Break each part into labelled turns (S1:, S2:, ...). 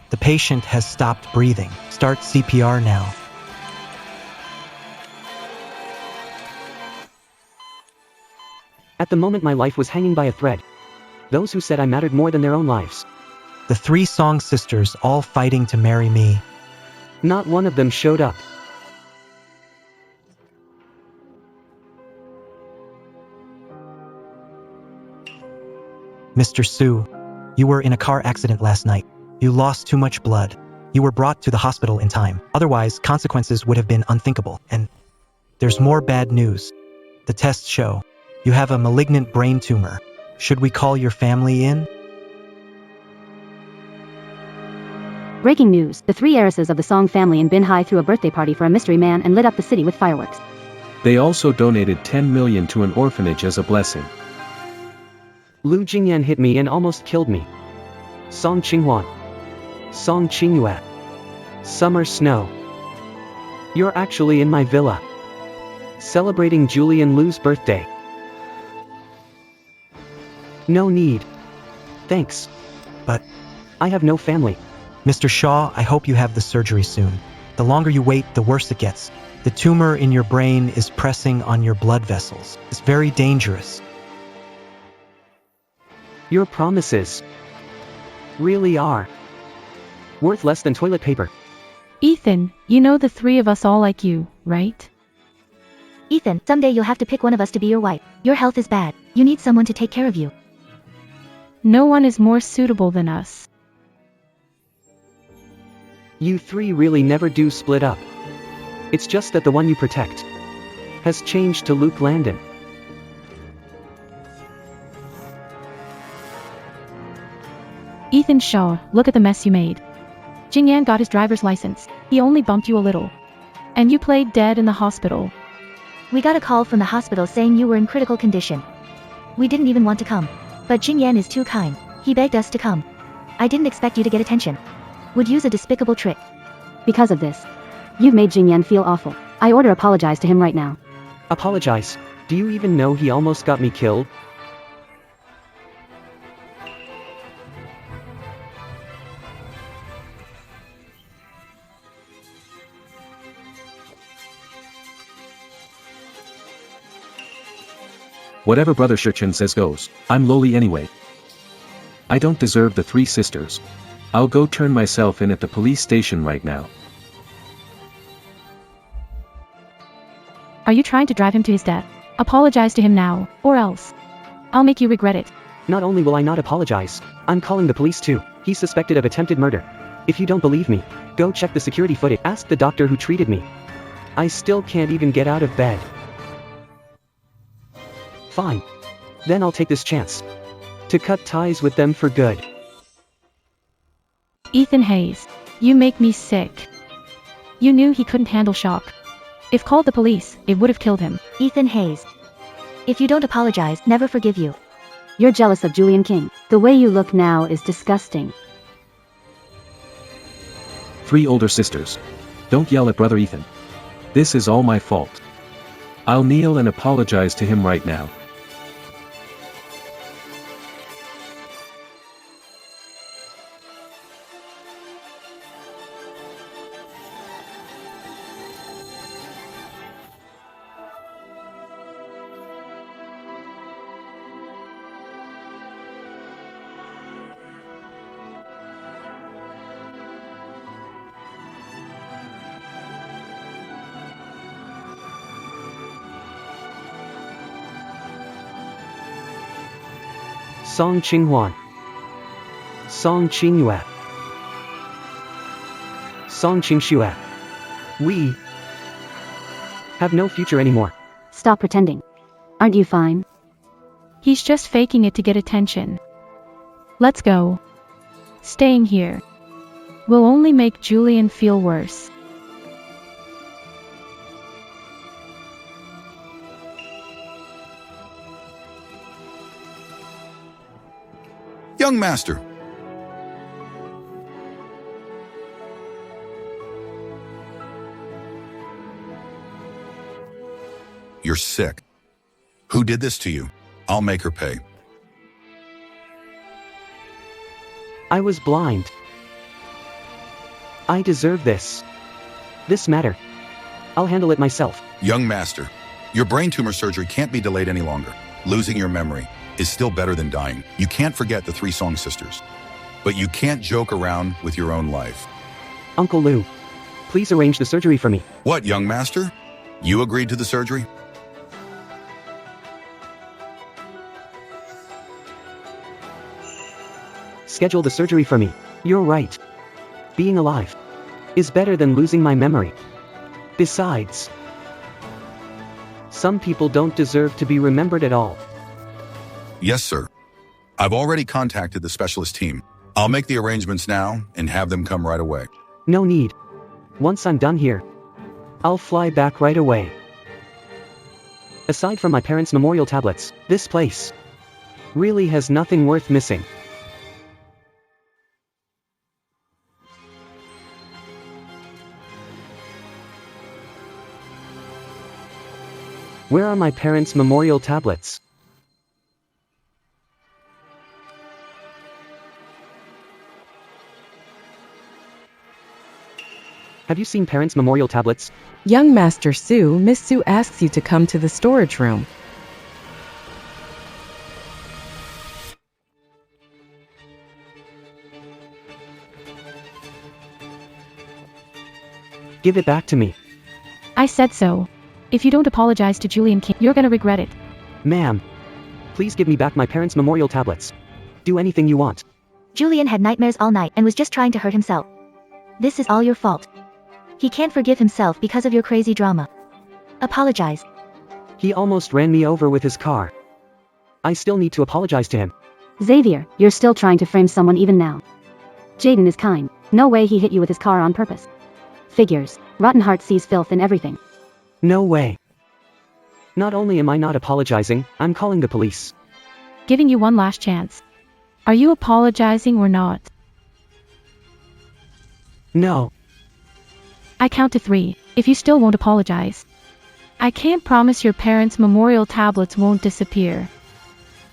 S1: The patient has stopped breathing. Start CPR now.
S2: At the moment my life was hanging by a thread. Those who said I mattered more than their own lives.
S1: The 3 Song sisters all fighting to marry me.
S2: Not one of them showed up.
S1: Mr. Su, you were in a car accident last night. You lost too much blood. You were brought to the hospital in time. Otherwise, consequences would have been unthinkable. And there's more bad news. The tests show you have a malignant brain tumor. Should we call your family in?
S3: Breaking news. The 3 heiresses of the Song family in Binhai threw a birthday party for a mystery man and lit up the city with fireworks.
S4: They also donated 10 million to an orphanage as a blessing.
S2: Lu Jingyan hit me and almost killed me. Song Qinghuan. Song Qingyue. Summer snow. You're actually in my villa. Celebrating Julian Lu's birthday. No need. Thanks.
S1: But
S2: I have no family.
S1: Mr. Shaw, I hope you have the surgery soon. The longer you wait, the worse it gets. The tumor in your brain is pressing on your blood vessels. It's very dangerous.
S2: Your promises really are worth less than toilet paper.
S5: Ethan, you know the 3 of us all like you, right?
S6: Ethan, someday you'll have to pick one of us to be your wife. Your health is bad. You need someone to take care of you.
S5: No one is more suitable than us.
S2: You 3 really never do split up. It's just that the one you protect has changed to Luke Landon.
S5: Ethan Shaw, look at the mess you made. Jingyan got his driver's license. He only bumped you a little. And you played dead in the hospital.
S6: We got a call from the hospital saying you were in critical condition. We didn't even want to come. But Jingyan is too kind. He begged us to come. I didn't expect you to get attention. Would use a despicable trick.
S3: Because of this, you've made Jingyan feel awful. I order apologize to him right now.
S2: Apologize? Do you even know he almost got me killed?
S4: Whatever Brother Shichen says goes. I'm lowly anyway. I don't deserve the 3 sisters. I'll go turn myself in at the police station right now.
S5: Are you trying to drive him to his death? Apologize to him now, or else I'll make you regret it.
S2: Not only will I not apologize, I'm calling the police too. He's suspected of attempted murder. If you don't believe me, go check the security footage. Ask the doctor who treated me. I still can't even get out of bed. Fine. Then I'll take this chance to cut ties with them for good.
S5: Ethan Hayes, you make me sick. You knew he couldn't handle shock. If called the police, it would have killed him.
S6: Ethan Hayes. If you don't apologize, never forgive you.
S3: You're jealous of Julian King. The way you look now is disgusting.
S4: 3 older sisters. Don't yell at Brother Ethan. This is all my fault. I'll kneel and apologize to him right now.
S2: Song Qinghuan. Song Qingyue. Song Qingxue. We have no future anymore.
S3: Stop pretending. Aren't you fine?
S5: He's just faking it to get attention. Let's go. Staying here will only make Julian feel worse.
S7: Young master. You're sick. Who did this to you? I'll make her pay.
S2: I was blind. I deserve this. This matter. I'll handle it myself.
S7: Young master, your brain tumor surgery can't be delayed any longer. Losing your memory is still better than dying. You can't forget the three Song sisters. But you can't joke around with your own life.
S2: Uncle Lu, please arrange the surgery for me.
S7: What, young master? You agreed to the surgery?
S2: Schedule the surgery for me. You're right. Being alive is better than losing my memory. Besides, some people don't deserve to be remembered at all.
S7: Yes, sir. I've already contacted the specialist team. I'll make the arrangements now and have them come right away.
S2: No need. Once I'm done here, I'll fly back right away. Aside from my parents' memorial tablets, this place really has nothing worth missing. Where are my parents' memorial tablets? Have you seen parents' memorial tablets?
S8: Young Master Su, Miss Su asks you to come to the storage room.
S2: Give it back to me.
S5: I said so. If you don't apologize to Julian King, you're gonna regret it.
S2: Ma'am, please give me back my parents' memorial tablets. Do anything you want.
S6: Julian had nightmares all night and was just trying to hurt himself. This is all your fault. He can't forgive himself because of your crazy drama. Apologize.
S2: He almost ran me over with his car. I still need to apologize to him.
S3: Xavier, you're still trying to frame someone even now. Jaden is kind. No way he hit you with his car on purpose. Figures. Rotten Heart sees filth in everything.
S2: No way. Not only am I not apologizing, I'm calling the police.
S5: Giving you one last chance. Are you apologizing or not?
S2: No.
S5: I count to 3, if you still won't apologize. I can't promise your parents' memorial tablets won't disappear.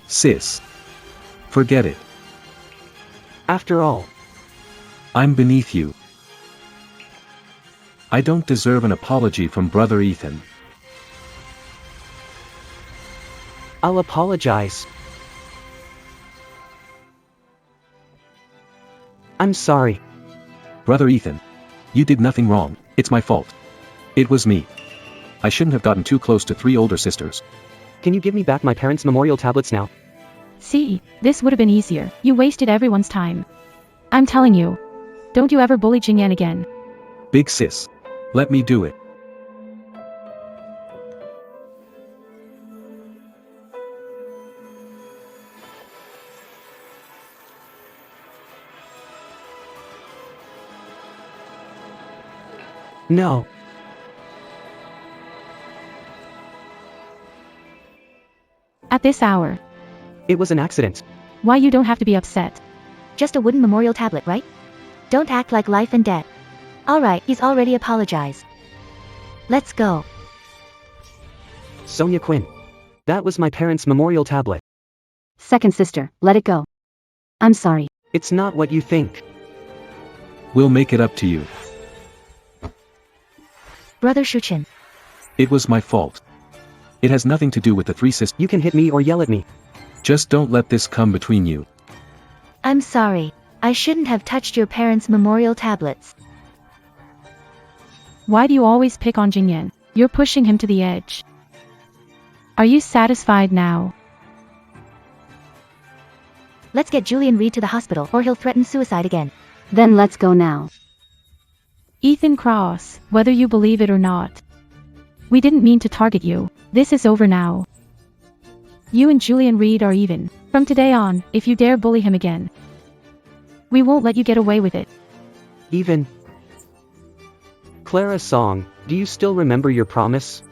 S4: Sis. Forget it.
S2: After all,
S4: I'm beneath you. I don't deserve an apology from Brother Ethan.
S2: I'll apologize. I'm sorry.
S4: Brother Ethan. You did nothing wrong, it's my fault. It was me. I shouldn't have gotten too close to 3 older sisters.
S2: Can you give me back my parents' memorial tablets now?
S5: See, this would have been easier. You wasted everyone's time. I'm telling you. Don't you ever bully Jingyan again.
S4: Big sis. Let me do it.
S2: No.
S5: At this hour.
S2: It was an accident.
S5: Why you don't have to be upset.
S6: Just a wooden memorial tablet, right? Don't act like life and death. Alright, he's already apologized. Let's go.
S2: Sonia Quinn. That was my parents' memorial tablet.
S3: Second sister, let it go. I'm sorry.
S2: It's not what you think.
S4: We'll make it up to you.
S6: Brother Shuchen.
S4: It was my fault. It has nothing to do with the 3 sisters.
S2: You can hit me or yell at me.
S4: Just don't let this come between you.
S6: I'm sorry. I shouldn't have touched your parents' memorial tablets.
S5: Why do you always pick on Jingyan? You're pushing him to the edge. Are you satisfied now?
S6: Let's get Julian Reed to the hospital or he'll threaten suicide again.
S3: Then let's go now.
S5: Ethan Cross, whether you believe it or not. We didn't mean to target you. This is over now. You and Julian Reed are even. From today on, if you dare bully him again, we won't let you get away with it.
S2: Even. Clara Song, do you still remember your promise?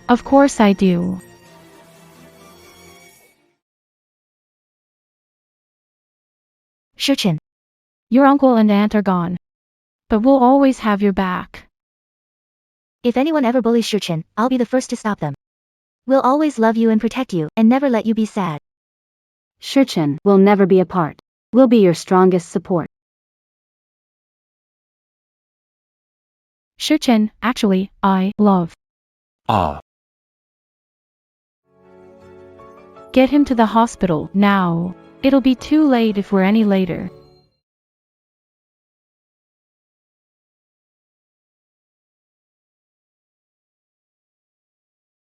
S5: Of course I do.
S6: Shuchen.
S5: Your uncle and aunt are gone. But we'll always have your back.
S6: If anyone ever bullies Shuchen, I'll be the first to stop them. We'll always love you and protect you, and never let you be sad.
S3: Shichen will never be apart. We'll be your strongest support.
S5: Shichen, actually, I love.
S4: Ah.
S5: Get him to the hospital, now. It'll be too late if we're any later.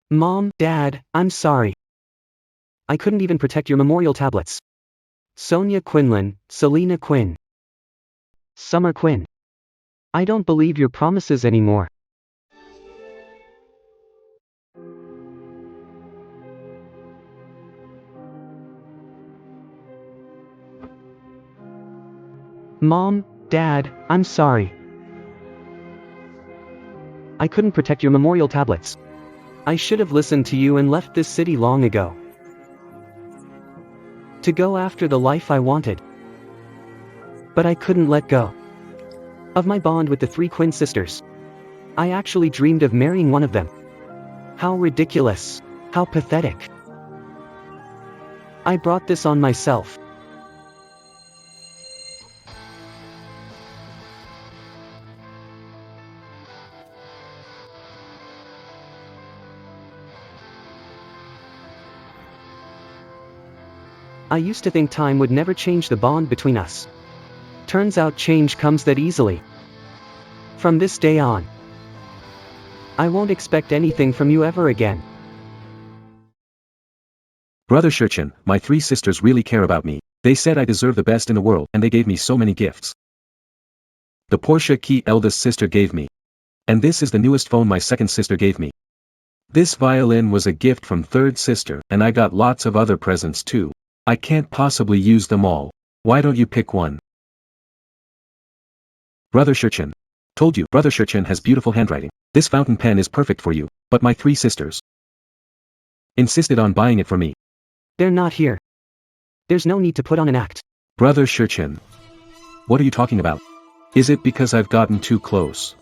S2: Mom, Dad, I'm sorry. I couldn't even protect your memorial tablets. Sonia Quinlan, Selena Quinn. Summer Quinn. I don't believe your promises anymore. Mom, Dad, I'm sorry. I couldn't protect your memorial tablets. I should have listened to you and left this city long ago. To go after the life I wanted. But I couldn't let go of my bond with the 3 Quinn sisters. I actually dreamed of marrying one of them. How ridiculous. How pathetic. I brought this on myself. I used to think time would never change the bond between us. Turns out change comes that easily. From this day on, I won't expect anything from you ever again.
S4: Brother Shichen, my 3 sisters really care about me. They said I deserve the best in the world and they gave me so many gifts. The Porsche key eldest sister gave me. And this is the newest phone my second sister gave me. This violin was a gift from third sister and I got lots of other presents too. I can't possibly use them all. Why don't you pick one? Brother Shichen. Told you, Brother Shichen has beautiful handwriting. This fountain pen is perfect for you, but my 3 sisters insisted on buying it for me.
S2: They're not here. There's no need to put on an act.
S4: Brother Shichen. What are you talking about? Is it because I've gotten too close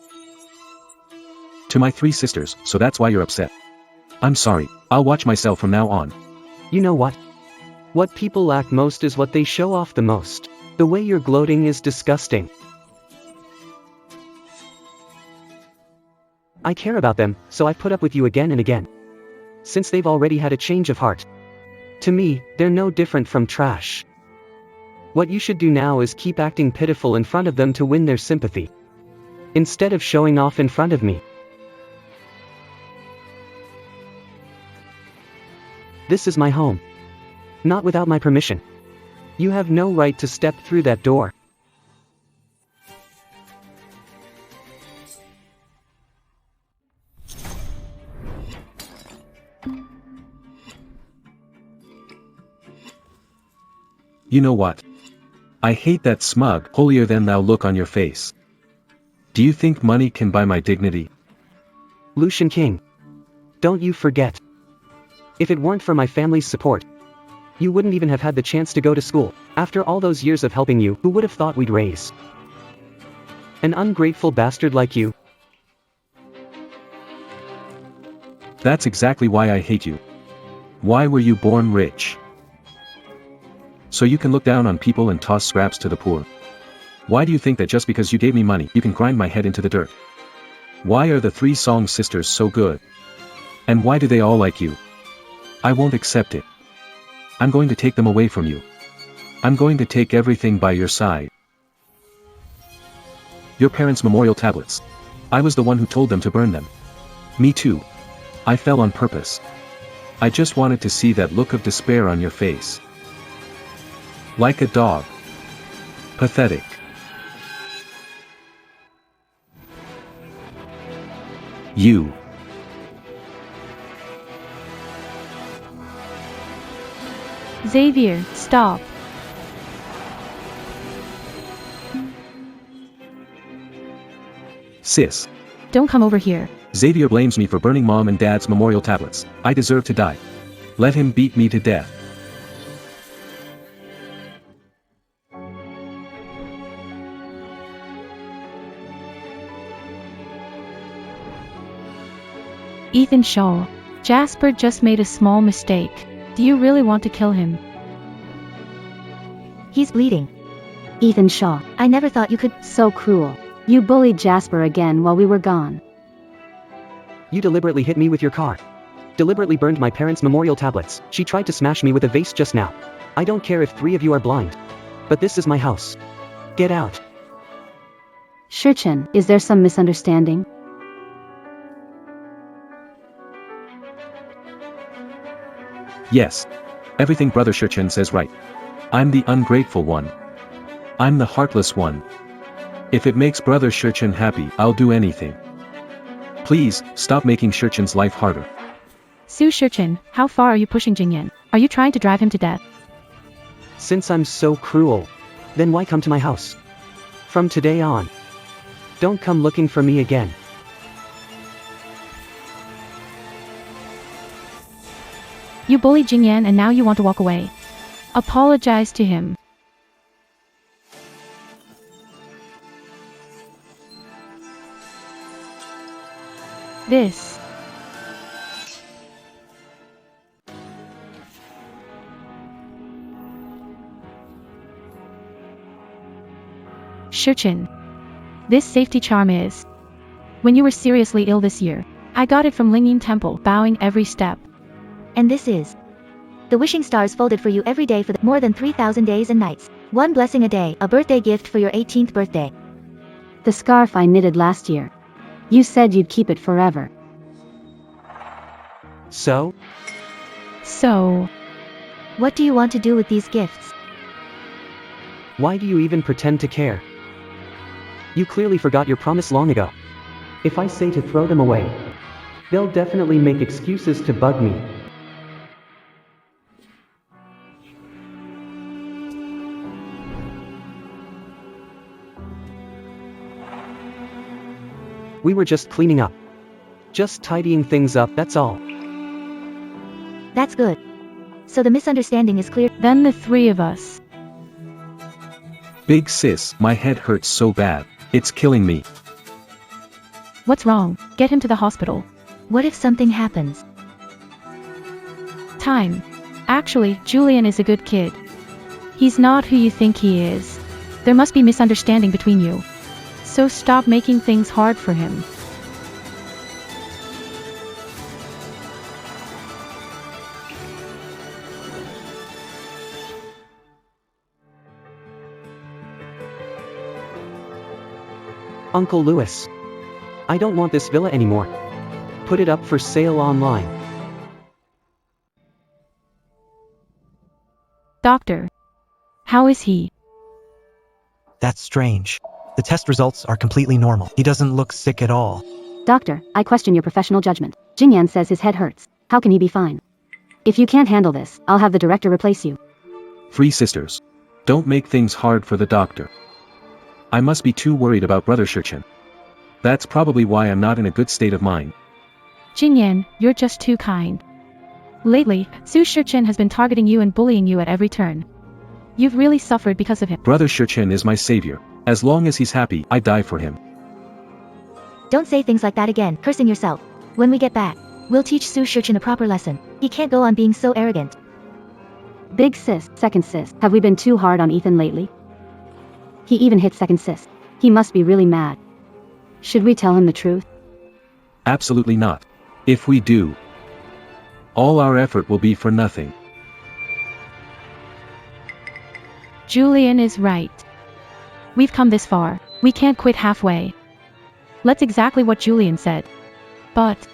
S4: to my 3 sisters, so that's why you're upset? I'm sorry, I'll watch myself from now on.
S2: You know what? What people lack most is what they show off the most. The way you're gloating is disgusting. I care about them, so I've put up with you again and again. Since they've already had a change of heart. To me, they're no different from trash. What you should do now is keep acting pitiful in front of them to win their sympathy. Instead of showing off in front of me. This is my home. Not without my permission. You have no right to step through that door.
S4: You know what? I hate that smug, holier-than-thou look on your face. Do you think money can buy my dignity?
S2: Lu Jingyan. Don't you forget. If it weren't for my family's support, you wouldn't even have had the chance to go to school. After all those years of helping you, who would have thought we'd raise an ungrateful bastard like you?
S4: That's exactly why I hate you. Why were you born rich? So you can look down on people and toss scraps to the poor. Why do you think that just because you gave me money, you can grind my head into the dirt? Why are the 3 Song sisters so good? And why do they all like you? I won't accept it. I'm going to take them away from you. I'm going to take everything by your side. Your parents' memorial tablets. I was the one who told them to burn them. Me too. I fell on purpose. I just wanted to see that look of despair on your face. Like a dog. Pathetic. You.
S5: Xavier, stop.
S4: Sis.
S5: Don't come over here.
S4: Xavier blames me for burning Mom and Dad's memorial tablets. I deserve to die. Let him beat me to death.
S5: Ethan Shaw. Jasper just made a small mistake. Do you really want to kill him?
S6: He's bleeding.
S3: Ethan Shaw.
S6: I never thought you could.
S3: So cruel. You bullied Jasper again while we were gone.
S2: You deliberately hit me with your car. Deliberately burned my parents' memorial tablets. She tried to smash me with a vase just now. I don't care if 3 of you are blind. But this is my house. Get out.
S3: Shichen, is there some misunderstanding?
S4: Yes. Everything Brother Shichen says right. I'm the ungrateful one. I'm the heartless one. If it makes Brother Shichen happy, I'll do anything. Please, stop making Shichen's life harder.
S5: Xu Shichen, how far are you pushing Jingyan? Are you trying to drive him to death?
S2: Since I'm so cruel, then why come to my house? From today on, don't come looking for me again.
S5: You bullied Jingyan and now you want to walk away. Apologize to him. This. Shichen. This safety charm is. When you were seriously ill this year, I got it from Lingyin Temple, bowing every step.
S6: And this is the wishing stars folded for you every day for more than 3,000 days and nights. One blessing a day, a birthday gift for your 18th birthday.
S3: The scarf I knitted last year. You said you'd keep it forever.
S2: So?
S6: What do you want to do with these gifts?
S2: Why do you even pretend to care? You clearly forgot your promise long ago. If I say to throw them away, they'll definitely make excuses to bug me. We were just cleaning up. Just tidying things up, that's all.
S6: That's good. So the misunderstanding is clear.
S5: Then the 3 of us.
S4: Big sis, my head hurts so bad. It's killing me.
S5: What's wrong? Get him to the hospital.
S6: What if something happens?
S5: Time. Actually, Julian is a good kid. He's not who you think he is. There must be misunderstanding between you. So stop making things hard for him.
S2: Uncle Louis. I don't want this villa anymore. Put it up for sale online.
S5: Doctor. How is he?
S1: That's strange. The test results are completely normal. He doesn't look sick at all.
S3: Doctor, I question your professional judgment. Jingyan says his head hurts. How can he be fine? If you can't handle this, I'll have the director replace you.
S4: 3 sisters. Don't make things hard for the doctor. I must be too worried about Brother Shichen. That's probably why I'm not in a good state of mind.
S5: Jingyan, you're just too kind. Lately, Xu Shichen has been targeting you and bullying you at every turn. You've really suffered because of him.
S4: Brother Shichen is my savior. As long as he's happy, I die for him.
S6: Don't say things like that again, cursing yourself. When we get back, we'll teach Xu Shichen a proper lesson. He can't go on being so arrogant.
S3: Big sis, second sis, have we been too hard on Ethan lately? He even hit second sis. He must be really mad. Should we tell him the truth?
S4: Absolutely not. If we do, all our effort will be for nothing.
S5: Julian is right. We've come this far. We can't quit halfway. That's exactly what Julian said. But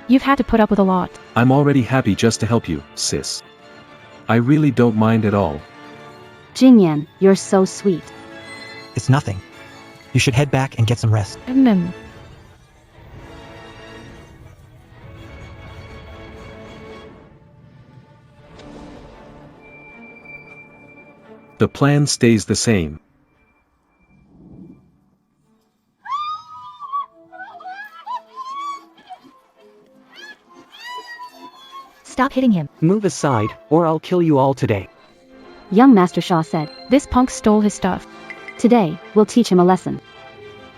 S5: you've had to put up with a lot.
S4: I'm already happy just to help you, sis. I really don't mind at all.
S3: Jingyan, you're so sweet.
S1: It's nothing. You should head back and get some rest.
S4: The plan stays the same.
S6: Stop hitting him.
S2: Move aside, or I'll kill you all today.
S3: Young Master Shaw said,
S5: This punk stole his stuff.
S3: today, we'll teach him a lesson.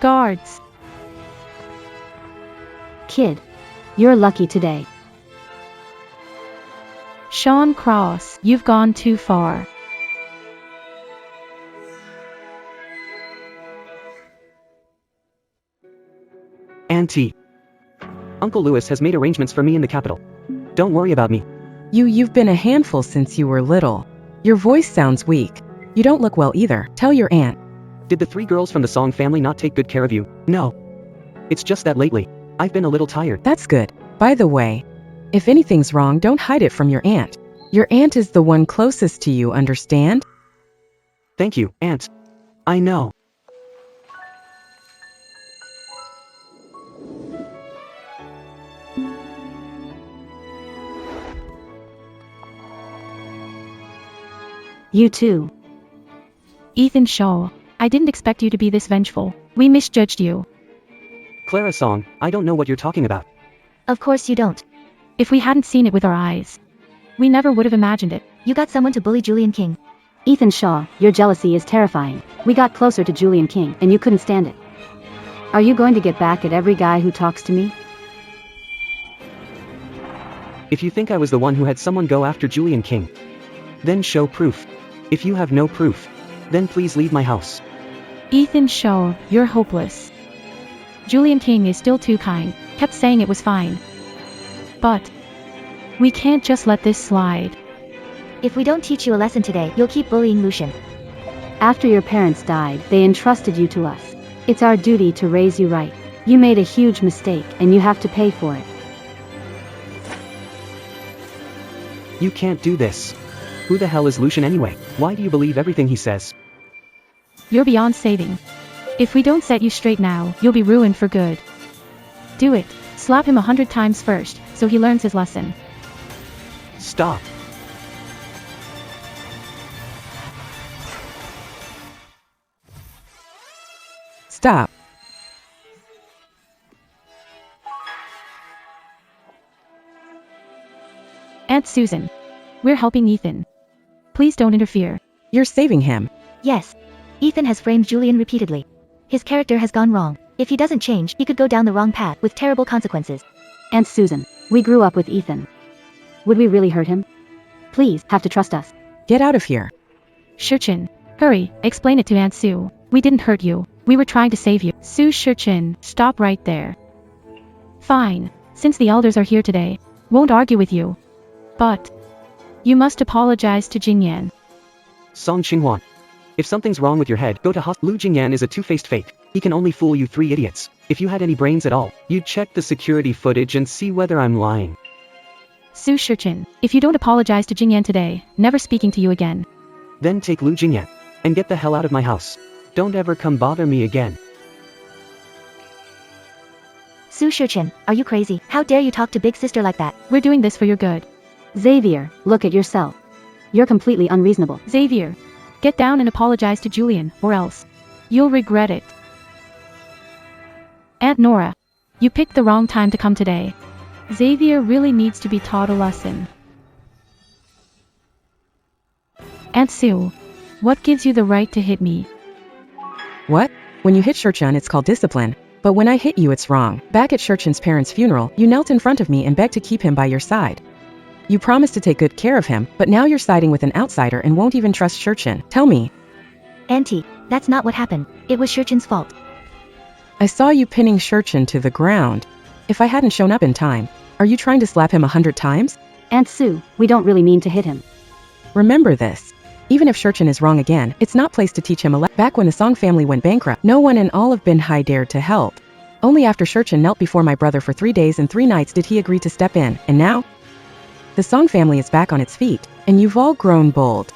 S5: Guards.
S3: Kid, you're lucky today.
S5: Sean Cross, you've gone too far.
S2: Auntie. Uncle Louis has made arrangements for me in the capital. Don't worry about me.
S8: You've been a handful since you were little. Your voice sounds weak. You don't look well either. Tell your aunt.
S2: Did the 3 girls from the Song family not take good care of you? No. It's just that lately, I've been a little tired.
S8: That's good. By the way, if anything's wrong, don't hide it from your aunt. Your aunt is the one closest to you, understand?
S2: Thank you, Aunt. I know.
S3: You too.
S5: Ethan Shaw, I didn't expect you to be this vengeful. We misjudged you.
S2: Clara Song, I don't know what you're talking about.
S6: Of course you don't.
S5: If we hadn't seen it with our eyes, we never would have imagined it.
S6: You got someone to bully Julian King.
S3: Ethan Shaw, your jealousy is terrifying. We got closer to Julian King, and you couldn't stand it. Are you going to get back at every guy who talks to me?
S2: If you think I was the one who had someone go after Julian King, then show proof. If you have no proof, then please leave my house.
S5: Ethan Shaw, you're hopeless. Julian King is still too kind, kept saying it was fine. But we can't just let this slide.
S6: If we don't teach you a lesson today, you'll keep bullying Lucian.
S3: After your parents died, they entrusted you to us. It's our duty to raise you right. You made a huge mistake, and you have to pay for it.
S2: You can't do this. Who the hell is Lucian anyway? Why do you believe everything he says?
S5: You're beyond saving. If we don't set you straight now, you'll be ruined for good. Do it. Slap him 100 times first, so he learns his lesson.
S2: Stop.
S8: Stop.
S5: Aunt Susan. We're helping Ethan. Please don't interfere.
S8: You're saving him.
S6: Yes. Ethan has framed Julian repeatedly. His character has gone wrong. If he doesn't change, he could go down the wrong path with terrible consequences.
S3: Aunt Susan, we grew up with Ethan. Would we really hurt him? Please, have to trust us.
S8: Get out of here.
S5: Shichen. Hurry, explain it to Aunt Sue. We didn't hurt you. We were trying to save you. Xu Shichen, stop right there. Fine. Since the elders are here today, won't argue with you. But you must apologize to Jingyan.
S2: Song Qinghuan. If something's wrong with your head, go to Lu Jingyan is a two-faced fake. He can only fool you 3 idiots. If you had any brains at all, you'd check the security footage and see whether I'm lying.
S5: Xu Shichen, if you don't apologize to Jingyan today, never speaking to you again.
S2: Then take Lu Jingyan and get the hell out of my house. Don't ever come bother me again.
S6: Xu Shichen, are you crazy? How dare you talk to big sister like that?
S5: We're doing this for your good.
S3: Xavier, look at yourself. You're completely unreasonable.
S5: Xavier, get down and apologize to Julian, or else you'll regret it. Aunt Nora, you picked the wrong time to come today. Xavier really needs to be taught a lesson. Aunt Sue, what gives you the right to hit me?
S8: What? When you hit Shichen, it's called discipline. But when I hit you, it's wrong. Back at Shichen's parents' funeral, you knelt in front of me and begged to keep him by your side. You promised to take good care of him, but now you're siding with an outsider and won't even trust Shichen. Tell me.
S6: Auntie, that's not what happened. It was Shichen's fault.
S8: I saw you pinning Shichen to the ground. If I hadn't shown up in time, are you trying to slap him 100 times?
S3: Aunt Sue, we don't really mean to hit him.
S8: Remember this. Even if Shichen is wrong again, it's not place to teach him a lesson. Back when the Song family went bankrupt, no one in all of Binhai dared to help. Only after Shichen knelt before my brother for 3 days and 3 nights did he agree to step in, and now? The Song family is back on its feet, and you've all grown bold.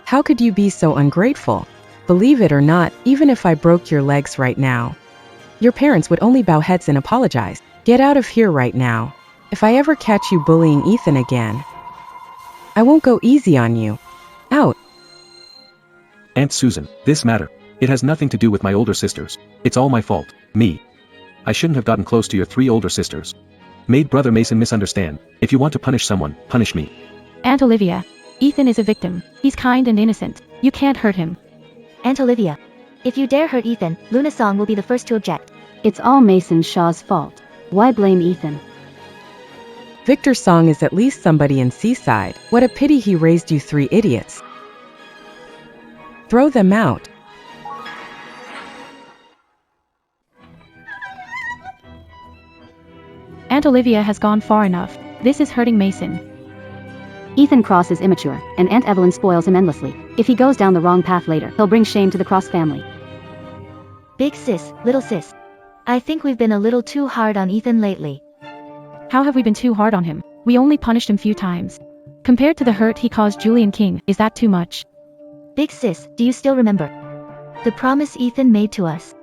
S8: How could you be so ungrateful? Believe it or not, even if I broke your legs right now, your parents would only bow heads and apologize. Get out of here right now. If I ever catch you bullying Ethan again, I won't go easy on you. Out.
S4: Aunt Susan, this matter. It has nothing to do with my older sisters. It's all my fault. Me. I shouldn't have gotten close to your 3 older sisters. Made Brother Mason misunderstand. If you want to punish someone, punish me.
S5: Aunt Olivia, Ethan is a victim. He's kind and innocent. You can't hurt him.
S6: Aunt Olivia. If you dare hurt Ethan, Luna Song will be the first to object.
S3: It's all Mason Shaw's fault. Why blame Ethan?
S8: Victor Song is at least somebody in Seaside. What a pity he raised you 3 idiots. Throw them out.
S5: Aunt Olivia has gone far enough. This is hurting Mason.
S3: Ethan Cross is immature, and Aunt Evelyn spoils him endlessly. If he goes down the wrong path later, he'll bring shame to the Cross family.
S6: Big sis, little sis. I think we've been a little too hard on Ethan lately.
S5: How have we been too hard on him? We only punished him few times. Compared to the hurt he caused Julian King, is that too much?
S6: Big sis, do you still remember the promise Ethan made to us?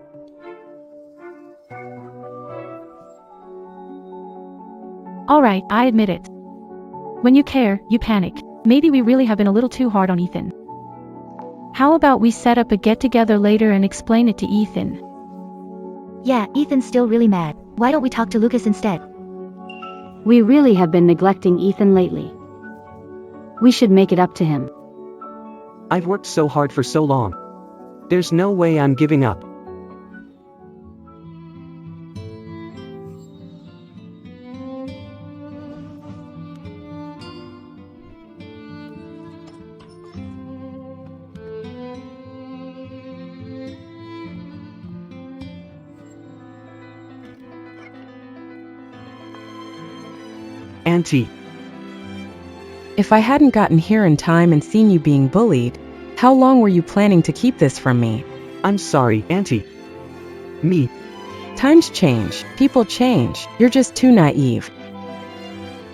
S5: Alright, I admit it. When you care, you panic. Maybe we really have been a little too hard on Ethan. How about we set up a get-together later and explain it to Ethan?
S6: Yeah, Ethan's still really mad. Why don't we talk to Lucas instead?
S3: We really have been neglecting Ethan lately. We should make it up to him.
S2: I've worked so hard for so long. There's no way I'm giving up. Auntie.
S8: If I hadn't gotten here in time and seen you being bullied, how long were you planning to keep this from me?
S2: I'm sorry, Auntie. Me.
S8: Times change, people change, you're just too naive.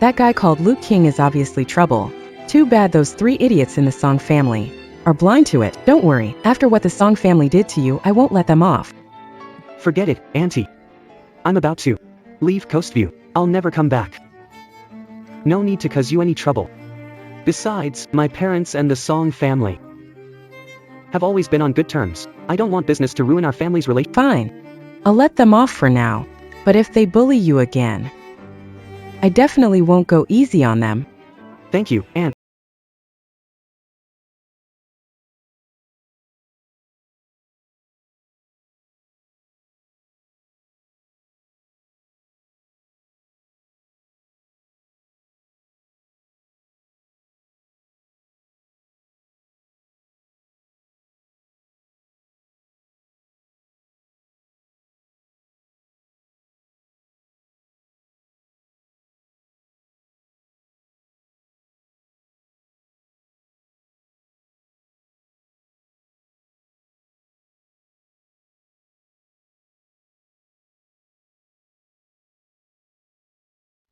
S8: That guy called Luke King is obviously trouble. Too bad those 3 idiots in the Song family are blind to it. Don't worry, after what the Song family did to you, I won't let them off.
S2: Forget it, Auntie. I'm about to leave Coastview. I'll never come back. No need to cause you any trouble. Besides, my parents and the Song family have always been on good terms. I don't want business to ruin our family's relation.
S8: Fine. I'll let them off for now. But if they bully you again, I definitely won't go easy on them.
S2: Thank you, Aunt.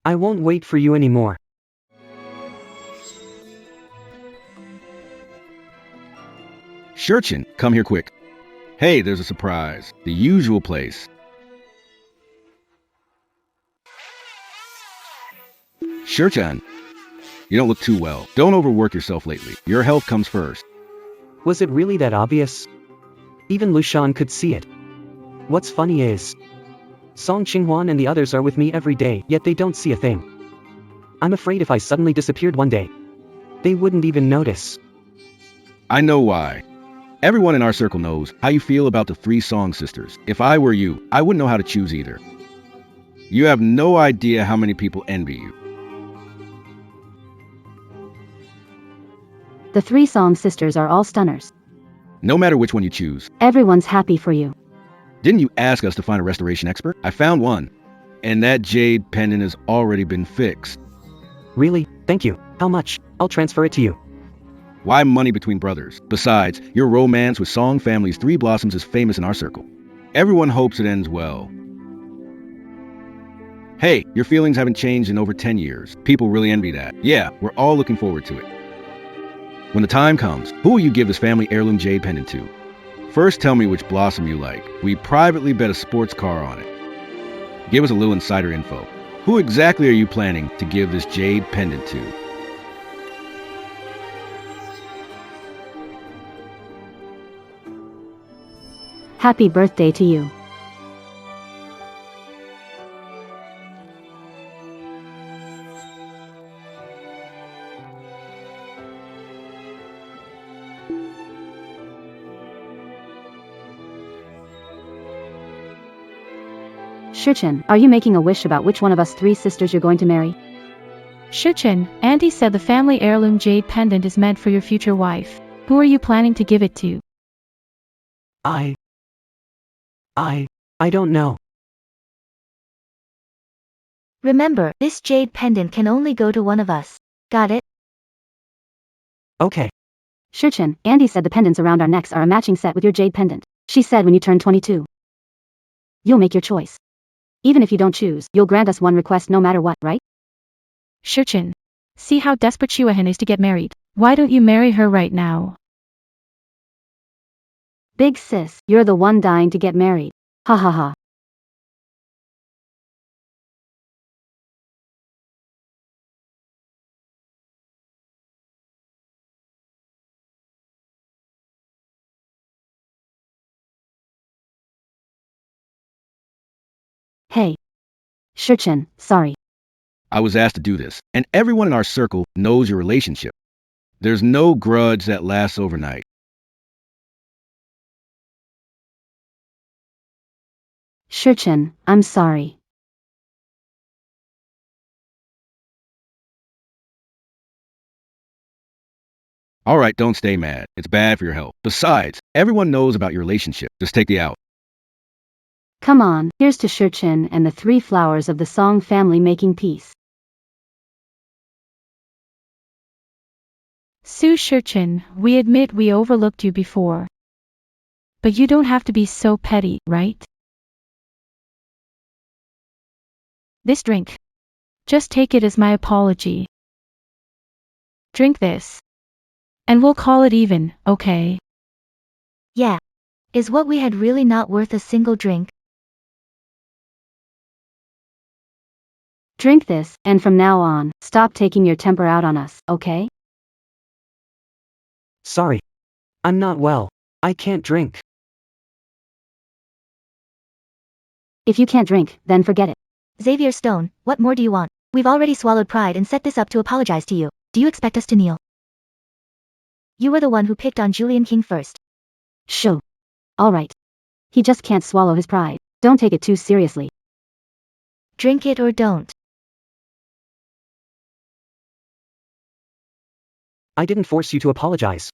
S2: I won't wait for you anymore.
S9: Shichen, come here quick. Hey, there's a surprise. The usual place. Shichen, you don't look too well. Don't overwork yourself lately. Your health comes first.
S2: Was it really that obvious? Even Lushan could see it. What's funny is, Song Qinghuan and the others are with me every day, yet they don't see a thing. I'm afraid if I suddenly disappeared one day, they wouldn't even notice.
S9: I know why. Everyone in our circle knows how you feel about the 3 Song sisters. If I were you, I wouldn't know how to choose either. You have no idea how many people envy you.
S3: The 3 Song sisters are all stunners.
S9: No matter which one you choose.
S3: Everyone's happy for you.
S9: Didn't you ask us to find a restoration expert? I found one. And that jade pendant has already been fixed.
S2: Really? Thank you. How much? I'll transfer it to you.
S9: Why money between brothers? Besides, your romance with Song family's 3 Blossoms is famous in our circle. Everyone hopes it ends well. Hey, your feelings haven't changed in over 10 years. People really envy that. Yeah, we're all looking forward to it. When the time comes, who will you give this family heirloom jade pendant to? First, tell me which blossom you like. We privately bet a sports car on it. Give us a little insider info. Who exactly are you planning to give this jade pendant to?
S3: Happy birthday to you. Shichen, are you making a wish about which one of us 3 sisters you're going to marry?
S5: Shichen, Auntie said the family heirloom jade pendant is meant for your future wife. Who are you planning to give it to?
S2: I don't know.
S6: Remember, this jade pendant can only go to one of us. Got it?
S2: Okay.
S3: Shichen, Andy said the pendants around our necks are a matching set with your jade pendant. She said when you turn 22. You'll make your choice. Even if you don't choose, you'll grant us one request no matter what, right?
S5: Shichen. See how desperate Xu Shichen is to get married. Why don't you marry her right now?
S3: Big sis, you're the one dying to get married. Ha ha ha. Hey. Shichen, sorry.
S9: I was asked to do this, and everyone in our circle knows your relationship. There's no grudge that lasts overnight.
S3: Shichen, I'm sorry.
S9: All right, don't stay mad. It's bad for your health. Besides, everyone knows about your relationship. Just take the out.
S3: Come on, here's to Shichen and the 3 flowers of the Song family making peace.
S5: Xu Shichen, we admit we overlooked you before. But you don't have to be so petty, right? This drink. Just take it as my apology. Drink this. And we'll call it even, okay?
S6: Yeah. Is what we had really not worth a single drink?
S3: Drink this, and from now on, stop taking your temper out on us, okay?
S2: Sorry. I'm not well. I can't drink.
S3: If you can't drink, then forget it.
S6: Xavier Stone, what more do you want? We've already swallowed pride and set this up to apologize to you. Do you expect us to kneel? You were the one who picked on Julian King first.
S3: Shoo. Alright. He just can't swallow his pride. Don't take it too seriously.
S6: Drink it or don't.
S2: I didn't force you to apologize.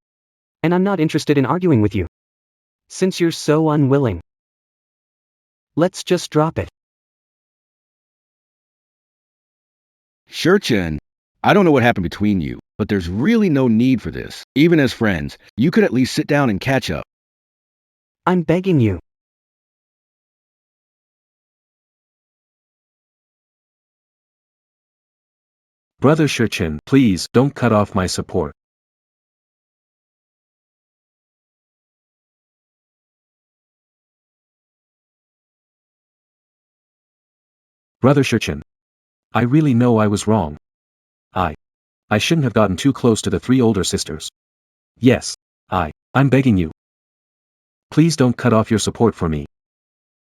S2: And I'm not interested in arguing with you. Since you're so unwilling. Let's just drop it.
S9: Shichen, I don't know what happened between you, but there's really no need for this. Even as friends, you could at least sit down and catch up.
S2: I'm begging you.
S4: Brother Shichen, please don't cut off my support. Brother Shichen. I really know I was wrong. I shouldn't have gotten too close to the 3 older sisters. Yes, I'm begging you. Please don't cut off your support for me.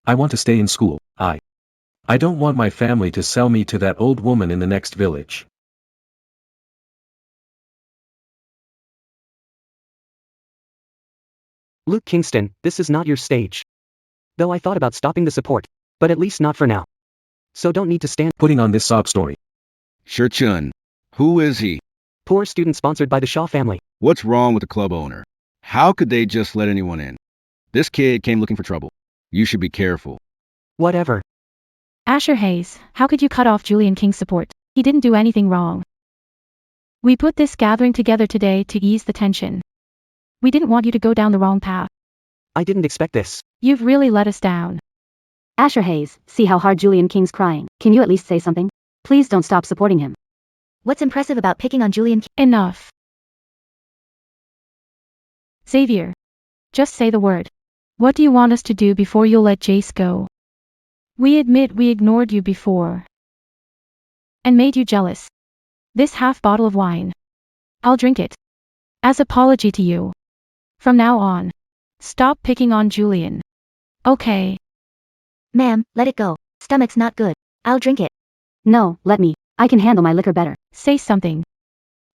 S4: I want to stay in school. I don't want my family to sell me to that old woman in the next village.
S2: Luke Kingston, this is not your stage. Though I thought about stopping the support, but at least not for now. So don't need to stand
S4: Putting on this sob story.
S9: Shichen, who is he?
S2: poor student sponsored by the Shaw family.
S9: What's wrong with the club owner? How could they just let anyone in? This kid came looking for trouble. You should be careful.
S2: Whatever.
S5: Asher Hayes, how could you cut off Julian King's support? He didn't do anything wrong. We put this gathering together today to ease the tension. We didn't want you to go down the wrong path.
S2: I didn't expect this.
S5: You've really let us down.
S3: Asher Hayes, see how hard Julian King's crying. Can you at least say something? Please don't stop supporting him.
S6: What's impressive about picking on Julian King?
S5: Enough. Xavier. Just say the word. What do you want us to do before you'll let Jace go? We admit we ignored you before. And made you jealous. This half bottle of wine. I'll drink it. As apology to you. From now on. Stop picking on Julian. Okay.
S6: Ma'am, let it go. Stomach's not good. I'll drink it.
S3: No, let me. I can handle my liquor better.
S5: Say something.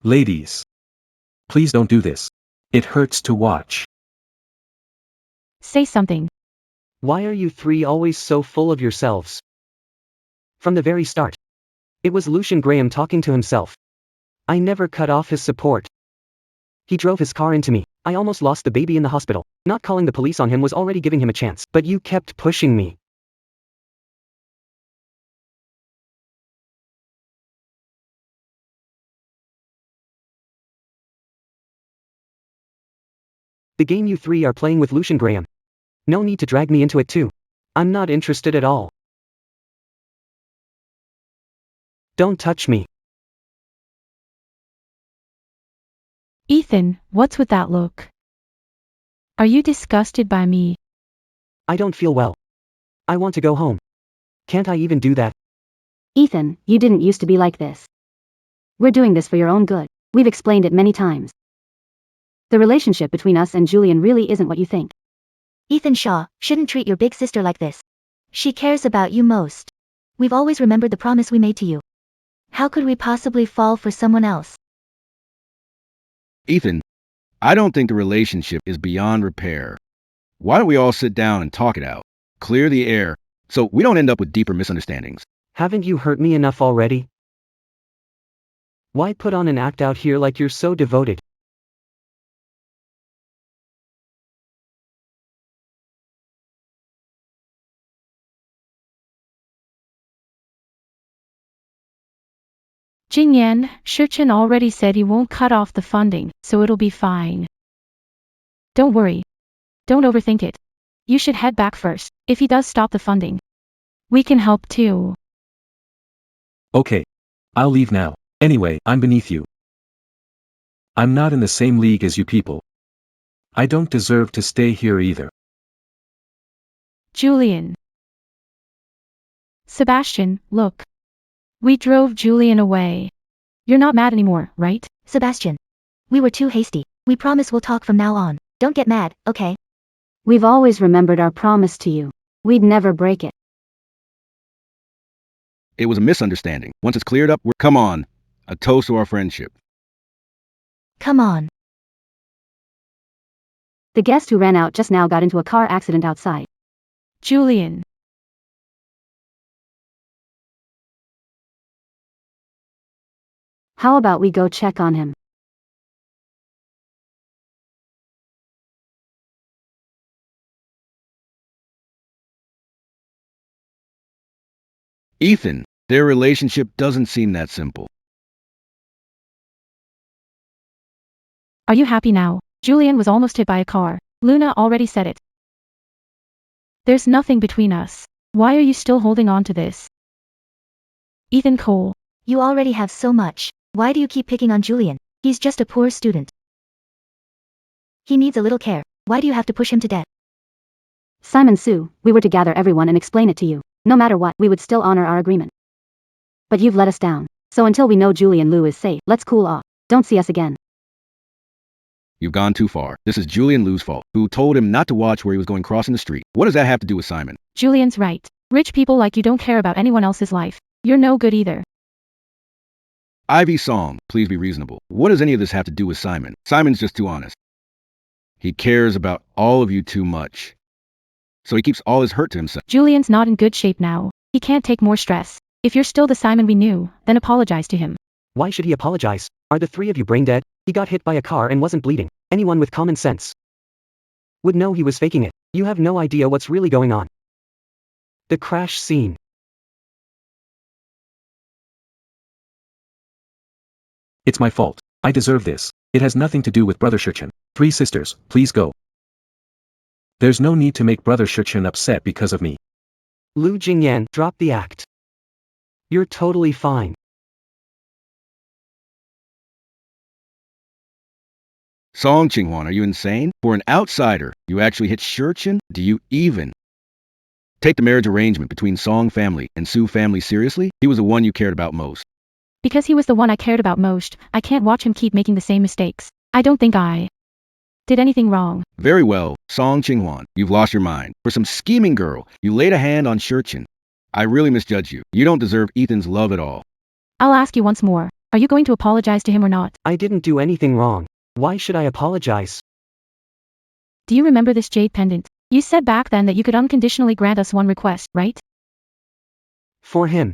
S4: Ladies. Please don't do this. It hurts to watch.
S5: Say something.
S2: Why are you 3 always so full of yourselves? From the very start. It was Lucian Graham talking to himself. I never cut off his support. He drove his car into me. I almost lost the baby in the hospital. Not calling the police on him was already giving him a chance, but you kept pushing me. The game you three are playing with Lucian Graham. No need to drag me into it too. I'm not interested at all. Don't touch me.
S5: Ethan, what's with that look? Are you disgusted by me?
S2: I don't feel well. I want to go home. Can't I even do that?
S3: Ethan, you didn't used to be like this. We're doing this for your own good. We've explained it many times. The relationship between us and Julian really isn't what you think.
S6: Ethan Shaw, shouldn't treat your big sister like this. She cares about you most. We've always remembered the promise we made to you. How could we possibly fall for someone else?
S9: Ethan, I don't think the relationship is beyond repair. Why don't we all sit down and talk it out? Clear the air, so we don't end up with deeper misunderstandings.
S2: Haven't you hurt me enough already? Why put on an act out here like you're so devoted?
S5: Jingyan, Shichen already said he won't cut off the funding, so it'll be fine. Don't worry. Don't overthink it. You should head back first. If he does stop the funding, we can help too.
S4: Okay. I'll leave now. Anyway, I'm beneath you. I'm not in the same league as you people. I don't deserve to stay here either.
S5: Julian. Sebastian, look. We drove Julian away. You're not mad anymore, right?
S6: Sebastian. We were too hasty. We promise we'll talk from now on. Don't get mad, okay?
S3: We've always remembered our promise to you. We'd never break it.
S9: It was a misunderstanding. Once it's cleared up, come on. A toast to our friendship.
S6: Come on.
S3: The guest who ran out just now got into a car accident outside.
S5: Julian.
S3: How about we go check on him?
S9: Ethan, their relationship doesn't seem that simple.
S5: Are you happy now? Julian was almost hit by a car. Luna already said it. There's nothing between us. Why are you still holding on to this? Ethan Cole.
S6: You already have so much. Why do you keep picking on Julian? He's just a poor student. He needs a little care. Why do you have to push him to death?
S3: Simon Sue, we were to gather everyone and explain it to you. No matter what, we would still honor our agreement. But you've let us down. So until we know Julian Liu is safe, let's cool off. Don't see us again.
S9: You've gone too far. This is Julian Liu's fault, who told him not to watch where he was going crossing the street. What does that have to do with Simon?
S5: Julian's right. Rich people like you don't care about anyone else's life. You're no good either.
S9: Ivy Song, please be reasonable. What does any of this have to do with Simon? Simon's just too honest. He cares about all of you too much. So he keeps all his hurt to himself.
S5: Julian's not in good shape now. He can't take more stress. If you're still the Simon we knew, then apologize to him.
S2: Why should he apologize? Are the three of you brain dead? He got hit by a car and wasn't bleeding. Anyone with common sense would know he was faking it. You have no idea what's really going on. The crash scene.
S4: It's my fault. I deserve this. It has nothing to do with Brother Shichen. Three sisters, please go. There's no need to make Brother Shichen upset because of me.
S2: Lu Jingyan, drop the act. You're totally fine.
S9: Song Qinghwan, are you insane? For an outsider, you actually hit Shichen? Do you even take the marriage arrangement between Song family and Su family seriously? He was the one you cared about most.
S5: Because he was the one I cared about most, I can't watch him keep making the same mistakes. I don't think I did anything wrong.
S9: Very well, Song Qinghwan, you've lost your mind. For some scheming girl, you laid a hand on Shichen. I really misjudged you. You don't deserve Ethan's love at all.
S5: I'll ask you once more. Are you going to apologize to him or not?
S2: I didn't do anything wrong. Why should I apologize?
S5: Do you remember this jade pendant? You said back then that you could unconditionally grant us one request, right?
S2: For him.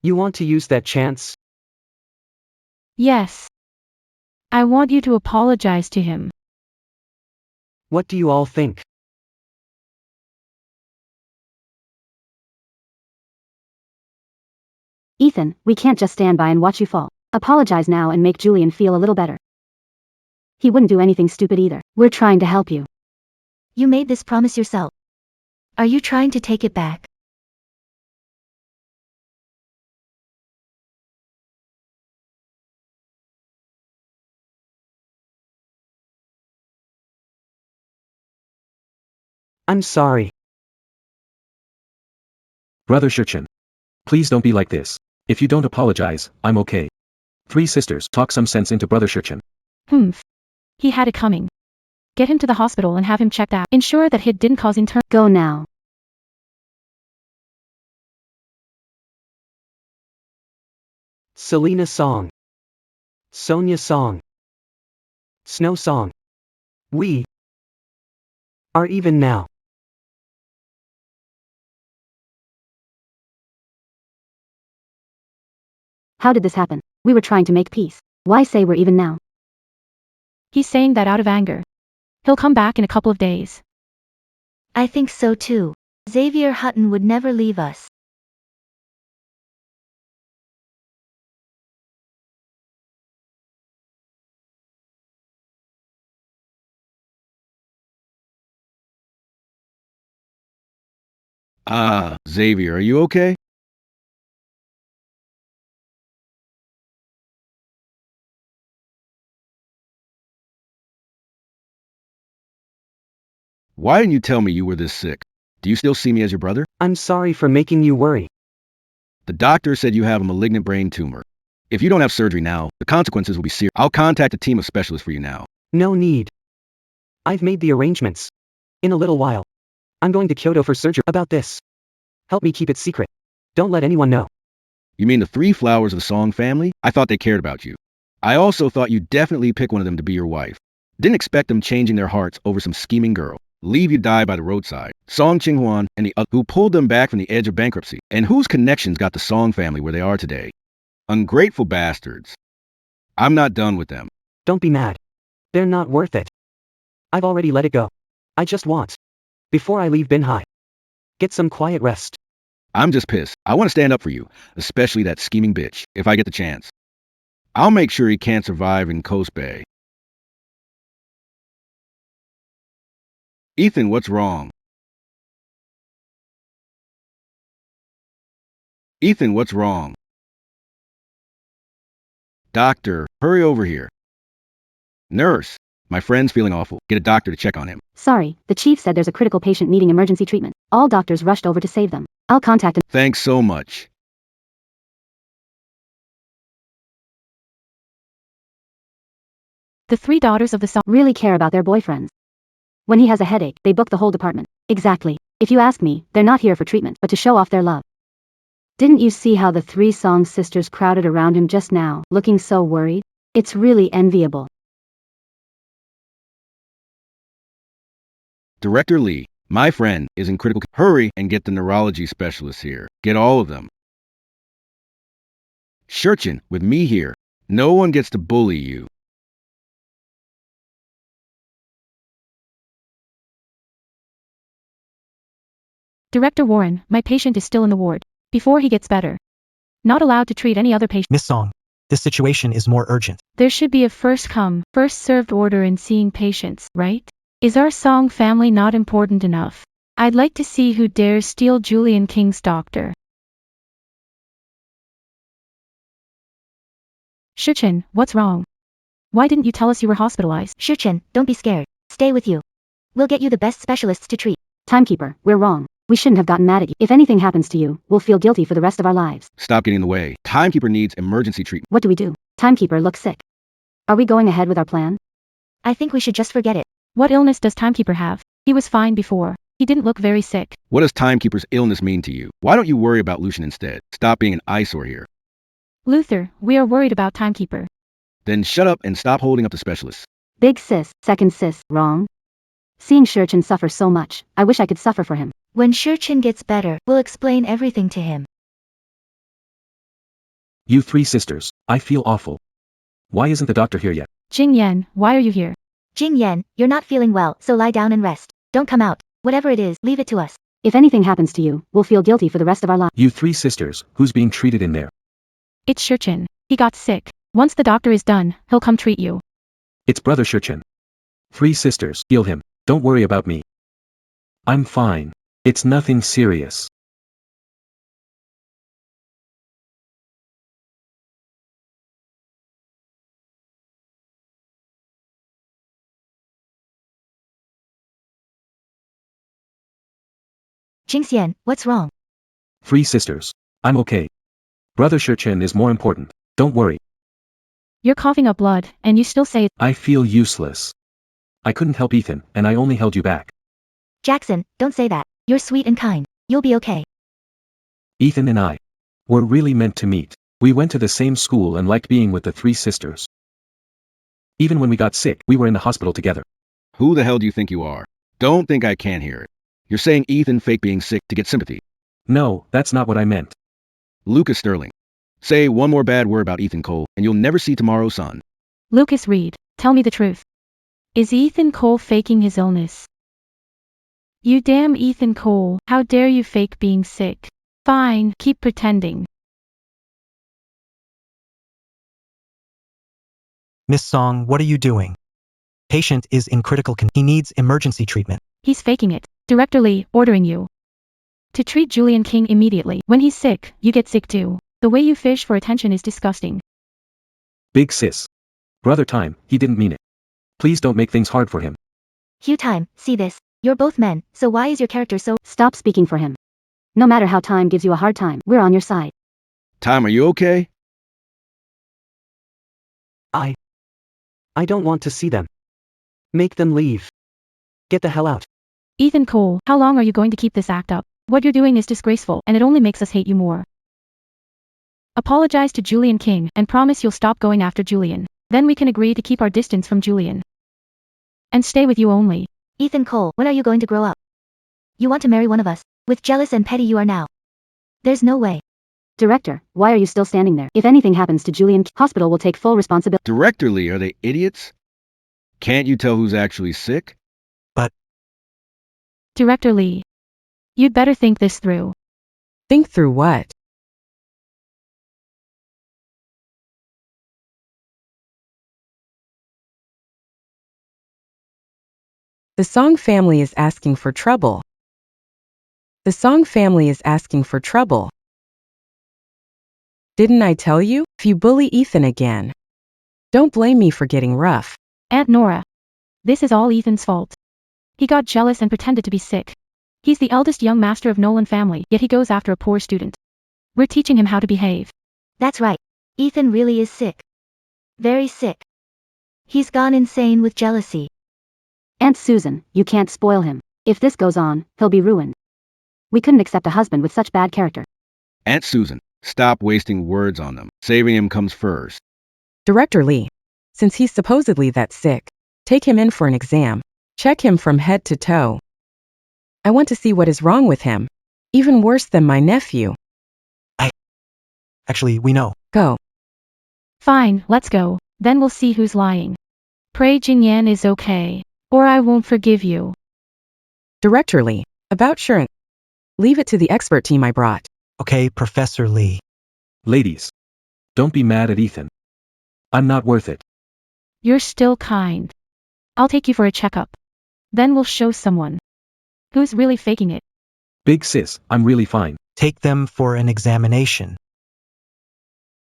S2: You want to use that chance?
S5: Yes. I want you to apologize to him.
S2: What do you all think?
S3: Ethan, we can't just stand by and watch you fall. Apologize now and make Julian feel a little better. He wouldn't do anything stupid either. We're trying to help you.
S6: You made this promise yourself. Are you trying to take it back?
S2: I'm sorry.
S4: Brother Shichen. Please don't be like this. If you don't apologize, I'm okay. Three sisters talk some sense into Brother Shichen.
S5: Humph. He had it coming. Get him to the hospital and have him checked out. Ensure that he didn't cause internal.
S3: Go now.
S2: Selena Song. Sonia Song. Snow Song. We are even now.
S3: How did this happen? We were trying to make peace. Why say we're even now?
S5: He's saying that out of anger. He'll come back in a couple of days.
S6: I think so too. Xavier Hutton would never leave us.
S9: Xavier, are you okay? Why didn't you tell me you were this sick? Do you still see me as your brother?
S2: I'm sorry for making you worry.
S9: The doctor said you have a malignant brain tumor. If you don't have surgery now, the consequences will be serious. I'll contact a team of specialists for you now.
S2: No need. I've made the arrangements. In a little while. I'm going to Kyoto for surgery about this. Help me keep it secret. Don't let anyone know.
S9: You mean the three flowers of the Song family? I thought they cared about you. I also thought you'd definitely pick one of them to be your wife. Didn't expect them changing their hearts over some scheming girl. Leave you die by the roadside. Song Qinghuan and the other who pulled them back from the edge of bankruptcy. And whose connections got the Song family where they are today? Ungrateful bastards. I'm not done with them.
S2: Don't be mad. They're not worth it. I've already let it go. I just want. Before I leave Binhai. Get some quiet rest.
S9: I'm just pissed. I want to stand up for you, especially that scheming bitch, if I get the chance. I'll make sure he can't survive in Coast Bay. Ethan, what's wrong? Ethan, what's wrong? Doctor, hurry over here. Nurse, my friend's feeling awful. Get a doctor to check on him.
S3: Sorry, the chief said there's a critical patient needing emergency treatment. All doctors rushed over to save them. I'll contact him.
S9: Thanks so much.
S5: The three daughters of the Song
S3: Really care about their boyfriends. When he has a headache, they book the whole department. Exactly. If you ask me, they're not here for treatment, but to show off their love. Didn't you see how the three Song sisters crowded around him just now, looking so worried? It's really enviable.
S9: Director Lee, my friend, is in critical. Hurry and get the neurology specialists here. Get all of them. Shichen, with me here. No one gets to bully you.
S5: Director Warren, my patient is still in the ward. Before he gets better. Not allowed to treat any other patient.
S1: Miss Song, this situation is more urgent.
S5: There should be a first come, first served order in seeing patients, right? Is our Song family not important enough? I'd like to see who dares steal Julian King's doctor. Shichen, what's wrong? Why didn't you tell us you were hospitalized?
S6: Shichen, don't be scared. Stay with you. We'll get you the best specialists to treat.
S3: Timekeeper, we're wrong. We shouldn't have gotten mad at you. If anything happens to you, we'll feel guilty for the rest of our lives.
S9: Stop getting in the way. Timekeeper needs emergency treatment.
S3: What do we do? Timekeeper looks sick. Are we going ahead with our plan?
S6: I think we should just forget it.
S5: What illness does Timekeeper have? He was fine before. He didn't look very sick.
S9: What does Timekeeper's illness mean to you? Why don't you worry about Lucian instead? Stop being an eyesore here.
S5: Luther, we are worried about Timekeeper.
S9: Then shut up and stop holding up the specialists.
S3: Big sis, second sis, wrong? Seeing Shichen suffer so much, I wish I could suffer for him.
S6: When Shichen gets better, we'll explain everything to him.
S4: You three sisters, I feel awful. Why isn't the doctor here yet?
S5: Jingyan, why are you here?
S6: Jingyan, you're not feeling well, so lie down and rest. Don't come out. Whatever it is, leave it to us.
S3: If anything happens to you, we'll feel guilty for the rest of our lives.
S4: You three sisters, who's being treated in there?
S5: It's Shichen. He got sick. Once the doctor is done, he'll come treat you.
S4: It's Brother Shichen. 3 sisters, heal him, don't worry about me. I'm fine. It's nothing serious.
S6: Jingxian, what's wrong?
S4: 3 sisters. I'm okay. Brother Shichen is more important, don't worry.
S5: You're coughing up blood, and you still say
S4: I feel useless. I couldn't help Ethan, and I only held you back.
S6: Jackson, don't say that. You're sweet and kind. You'll be okay.
S4: Ethan and I were really meant to meet. We went to the same school and liked being with the 3 sisters. Even when we got sick, we were in the hospital together.
S9: Who the hell do you think you are? Don't think I can't hear it. You're saying Ethan faked being sick to get sympathy.
S4: No, that's not what I meant.
S9: Lucas Sterling. Say one more bad word about Ethan Cole, and you'll never see tomorrow's sun.
S5: Lucas Reed, tell me the truth. Is Ethan Cole faking his illness? You damn Ethan Cole, how dare you fake being sick? Fine, keep pretending.
S1: Miss Song, what are you doing? Patient is in critical condition. He needs emergency treatment.
S5: He's faking it. Director Lee, ordering you to treat Julian King immediately. When he's sick, you get sick too. The way you fish for attention is disgusting.
S4: Big sis. Brother Time, he didn't mean it. Please don't make things hard for him.
S6: Hugh Time, see this. You're both men, so why is your character so—
S3: Stop speaking for him. No matter how Time gives you a hard time, we're on your side.
S9: Time, are you okay?
S2: I don't want to see them. Make them leave. Get the hell out.
S5: Ethan Cole, how long are you going to keep this act up? What you're doing is disgraceful, and it only makes us hate you more. Apologize to Julian King, and promise you'll stop going after Julian. Then we can agree to keep our distance from Julian. And stay with you only.
S6: Ethan Cole, when are you going to grow up? You want to marry one of us? With jealous and petty you are now. There's no way.
S3: Director, why are you still standing there? If anything happens to Julian, hospital will take full responsibility.
S9: Director Lee, are they idiots? Can't you tell who's actually sick?
S5: Director Lee. You'd better think this through.
S8: Think through what? The Song family is asking for trouble. The Song family is asking for trouble. Didn't I tell you? If you bully Ethan again, don't blame me for getting rough.
S5: Aunt Nora. This is all Ethan's fault. He got jealous and pretended to be sick. He's the eldest young master of Nolan family, yet he goes after a poor student. We're teaching him how to behave.
S6: That's right. Ethan really is sick. Very sick. He's gone insane with jealousy.
S3: Aunt Susan, you can't spoil him. If this goes on, he'll be ruined. We couldn't accept a husband with such bad character.
S9: Aunt Susan, stop wasting words on them. Saving him comes first.
S8: Director Lee, since he's supposedly that sick, take him in for an exam. Check him from head to toe. I want to see what is wrong with him. Even worse than my nephew.
S1: Actually, we know.
S8: Go.
S5: Fine, let's go. Then we'll see who's lying. Pray Jingyan is okay. Or I won't forgive you.
S8: Director Lee, about sure. Leave it to the expert team I brought.
S1: Okay, Professor Lee.
S4: Ladies. Don't be mad at Ethan. I'm not worth it.
S5: You're still kind. I'll take you for a checkup. Then we'll show someone who's really faking it.
S4: Big sis, I'm really fine.
S1: Take them for an examination.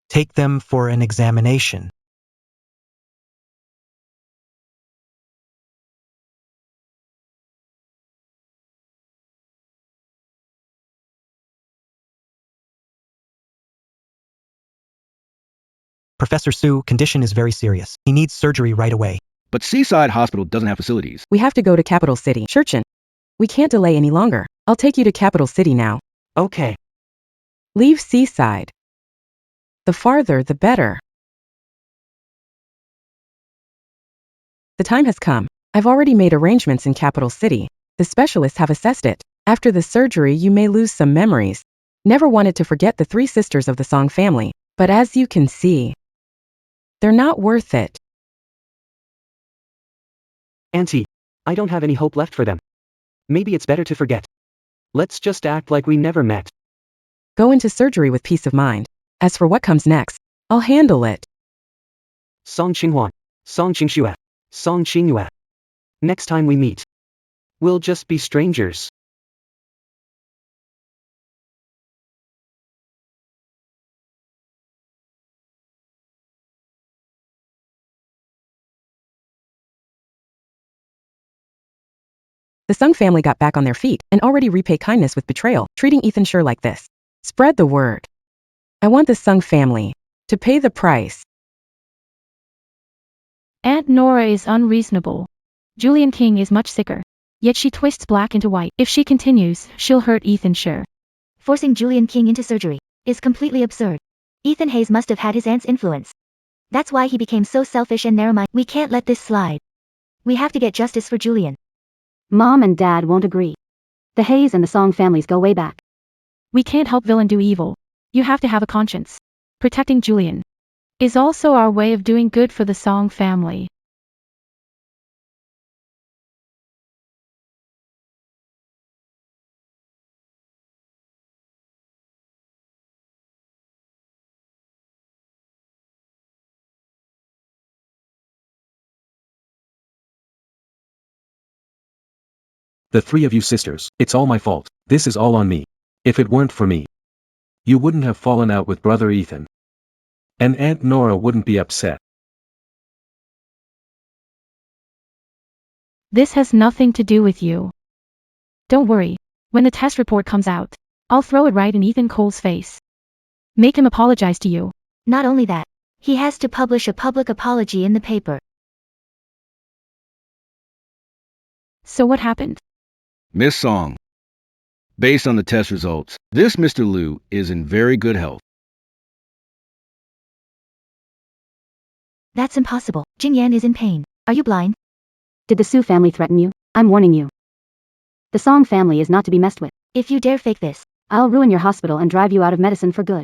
S1: Take them for an examination. Professor Su, condition is very serious. He needs surgery right away.
S9: But Seaside Hospital doesn't have facilities.
S8: We have to go to Capital City. Shichen. We can't delay any longer. I'll take you to Capital City now.
S2: Okay.
S8: Leave Seaside. The farther, the better. The time has come. I've already made arrangements in Capital City. The specialists have assessed it. After the surgery, you may lose some memories. Never wanted to forget the 3 sisters of the Song family, but as you can see, they're not worth it.
S2: Auntie, I don't have any hope left for them. Maybe it's better to forget. Let's just act like we never met.
S8: Go into surgery with peace of mind. As for what comes next, I'll handle it.
S2: Song Qinghuan, Song Qingyue. Song Qingyue. Next time we meet, we'll just be strangers.
S8: The Sung family got back on their feet and already repay kindness with betrayal, treating Ethan Sure like this. Spread the word. I want the Sung family to pay the price.
S5: Aunt Nora is unreasonable. Julian King is much sicker. Yet she twists black into white. If she continues, she'll hurt Ethan Sure.
S6: Forcing Julian King into surgery is completely absurd. Ethan Hayes must have had his aunt's influence. That's why he became so selfish and narrow-minded. We can't let this slide. We have to get justice for Julian.
S3: Mom and Dad won't agree. The Hayes and the Song families go way back.
S5: We can't help villain do evil. You have to have a conscience. Protecting Julian is also our way of doing good for the Song family.
S4: The three of you sisters, it's all my fault. This is all on me. If it weren't for me, you wouldn't have fallen out with brother Ethan. And Aunt Nora wouldn't be upset.
S5: This has nothing to do with you. Don't worry. When the test report comes out, I'll throw it right in Ethan Cole's face. Make him apologize to you.
S6: Not only that, he has to publish a public apology in the paper.
S5: So what happened?
S9: Miss Song. Based on the test results, this Mr. Lu is in very good health.
S6: That's impossible. Jingyan is in pain. Are you blind?
S3: Did the Su family threaten you? I'm warning you. The Song family is not to be messed with.
S6: If you dare fake this,
S3: I'll ruin your hospital and drive you out of medicine for good.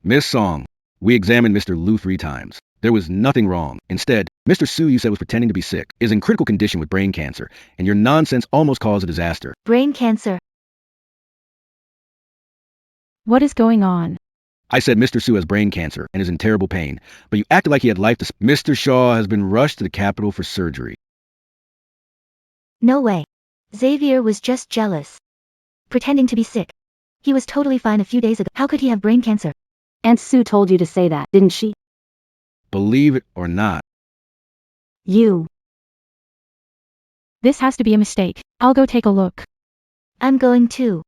S9: Miss Song, we examined Mr. Lu 3 times. There was nothing wrong. Instead, Mr. Su you said was pretending to be sick, is in critical condition with brain cancer, and your nonsense almost caused a disaster.
S6: brain cancer.
S5: What is going on?
S9: I said Mr. Su has brain cancer and is in terrible pain, but you acted like he had life to Mr. Shaw has been rushed to the capital for surgery.
S6: No way. Xavier was just jealous. Pretending to be sick. He was totally fine a few days ago. How could he have brain cancer?
S3: Aunt Sue told you to say that, didn't she?
S9: Believe it or not.
S3: You.
S5: This has to be a mistake. I'll go take a look.
S6: I'm going too.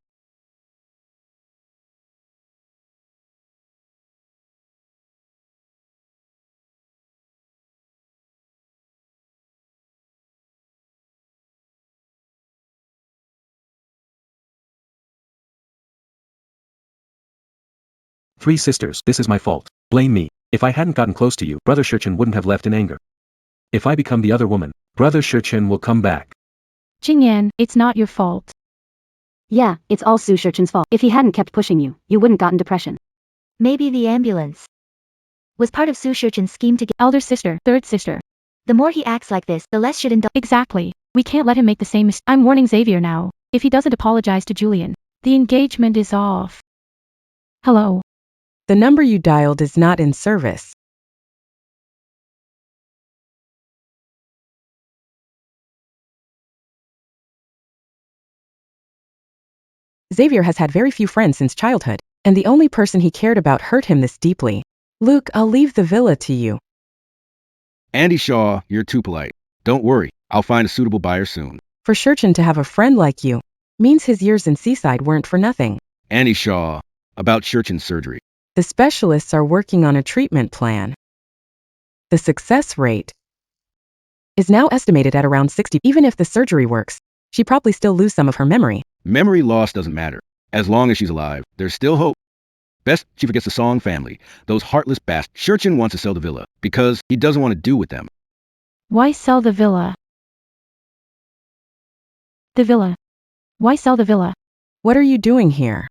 S4: Three sisters, this is my fault. Blame me. If I hadn't gotten close to you, brother Shichen wouldn't have left in anger. If I become the other woman, brother Shichen will come back.
S5: Jingyan, it's not your fault.
S3: Yeah, it's all Su Shichen's fault. If he hadn't kept pushing you, you wouldn't gotten depression.
S6: Maybe the ambulance was part of Xu Shichen's scheme to get
S5: Elder sister, third sister.
S6: The more he acts like this, the less should indulge.
S5: Exactly. We can't let him make the same mistake. I'm warning Xavier now. If he doesn't apologize to Julian, the engagement is off. Hello.
S8: The number you dialed is not in service. Xavier has had very few friends since childhood, and the only person he cared about hurt him this deeply. Luke, I'll leave the villa to you.
S9: Andy Shaw, you're too polite. Don't worry, I'll find a suitable buyer soon.
S8: For Shichen to have a friend like you means his years in Seaside weren't for nothing.
S9: Andy Shaw, about Shichen's surgery.
S8: The specialists are working on a treatment plan. The success rate is now estimated at around 60. Even if the surgery works, she probably still lose some of her memory.
S9: Memory loss doesn't matter. As long as she's alive, there's still hope. Best she forgets the Song family, those heartless bastards. Shichen wants to sell the villa because he doesn't want to do with them.
S5: Why sell the villa? The villa. Why sell the villa?
S8: What are you doing here?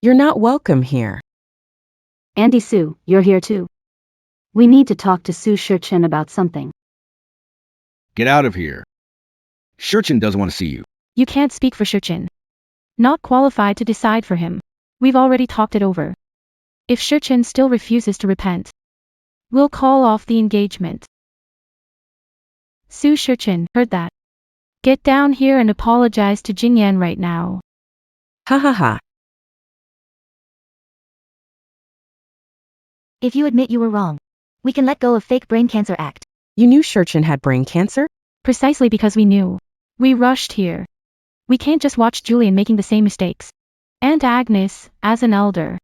S8: You're not welcome here.
S3: Andy Sue, you're here too. We need to talk to Su Shichen about something.
S9: Get out of here. Shichen doesn't want to see you.
S5: You can't speak for Shichen. Not qualified to decide for him. We've already talked it over. If Shichen still refuses to repent, we'll call off the engagement. Xu Shichen heard that. Get down here and apologize to Jingyan right now.
S8: Ha ha ha.
S6: If you admit you were wrong, we can let go of fake brain cancer act.
S8: You knew Shichen had brain cancer?
S5: Precisely because we knew. We rushed here. We can't just watch Julian making the same mistakes. Aunt Agnes, as an elder.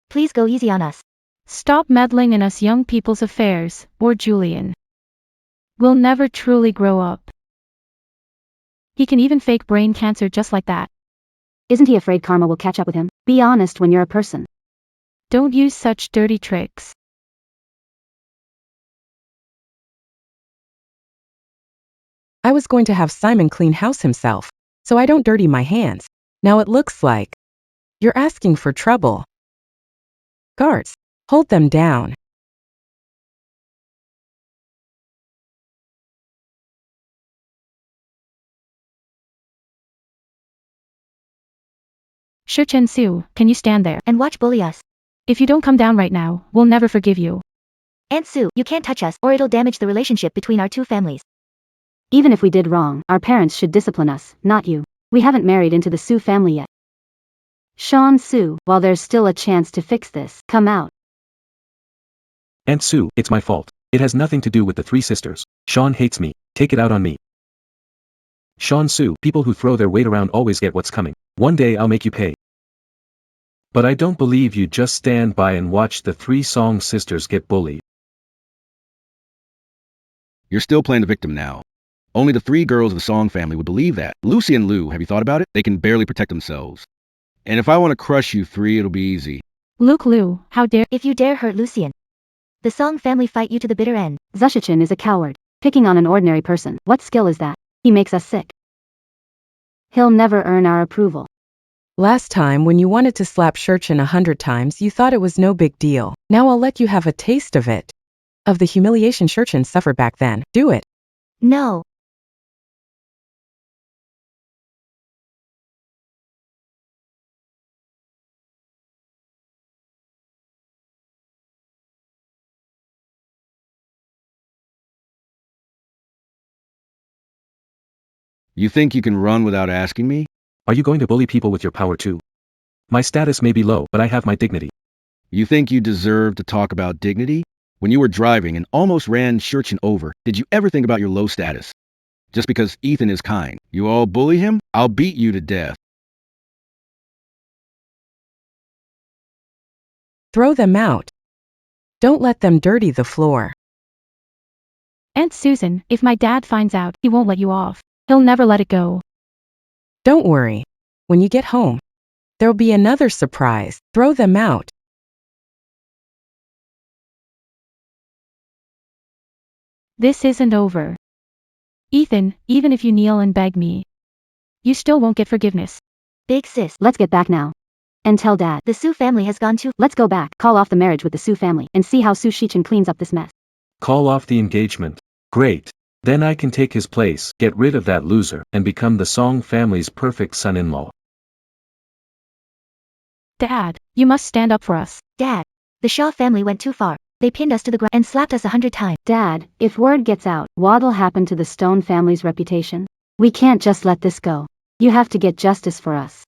S6: Please go easy on us.
S5: Stop meddling in us young people's affairs, or Julian will never truly grow up. He can even fake brain cancer just like that.
S3: Isn't he afraid karma will catch up with him? Be honest when you're a person.
S5: Don't use such dirty tricks.
S8: I was going to have Simon clean house himself, so I don't dirty my hands. Now it looks like you're asking for trouble. Guards, hold them down.
S5: Shichen Su, can you stand there?
S6: And watch bully us.
S5: If you don't come down right now, we'll never forgive you.
S6: Aunt Sue, you can't touch us, or it'll damage the relationship between our two families.
S3: Even if we did wrong, our parents should discipline us, not you. We haven't married into the Su family yet. Sean Su, while there's still a chance to fix this, come out.
S4: Aunt Sue, it's my fault. It has nothing to do with the three sisters. Sean hates me. Take it out on me. Sean Su, people who throw their weight around always get what's coming. One day I'll make you pay. But I don't believe you just stand by and watch the three Song sisters get bullied.
S9: You're still playing the victim now. Only the three girls of the Song family would believe that. Lucy and Lu, have you thought about it? They can barely protect themselves. And if I want to crush you three, it'll be easy.
S5: Luke Lu, how dare—
S6: If you dare hurt Lucian, the Song family fight you to the bitter end.
S3: Xu Shichen is a coward. Picking on an ordinary person, what skill is that? He makes us sick. He'll never earn our approval.
S8: Last time when you wanted to slap Shichen 100 times, you thought it was no big deal. Now I'll let you have a taste of it. Of the humiliation Shichen suffered back then. Do it.
S6: No.
S9: You think you can run without asking me?
S4: Are you going to bully people with your power too? My status may be low, but I have my dignity.
S9: You think you deserve to talk about dignity? When you were driving and almost ran Shichen over, did you ever think about your low status? Just because Ethan is kind, you all bully him? I'll beat you to death.
S8: Throw them out. Don't let them dirty the floor.
S5: Aunt Susan, if my dad finds out, he won't let you off. He'll never let it go.
S8: Don't worry. When you get home, there'll be another surprise. Throw them out.
S5: This isn't over. Ethan, even if you kneel and beg me, you still won't get forgiveness.
S6: Big sis,
S3: Let's get back now. And tell Dad.
S6: the Su family has gone too.
S3: Let's go back, call off the marriage with the Su family, and see how Xu Shichen cleans up this mess.
S4: Call off the engagement. Great. Then I can take his place, get rid of that loser, and become the Song family's perfect son-in-law.
S5: Dad, you must stand up for us.
S6: Dad, the Shaw family went too far. They pinned us to the ground and slapped us 100 times.
S3: Dad, if word gets out, what'll happen to the Stone family's reputation? We can't just let this go. You have to get justice for us.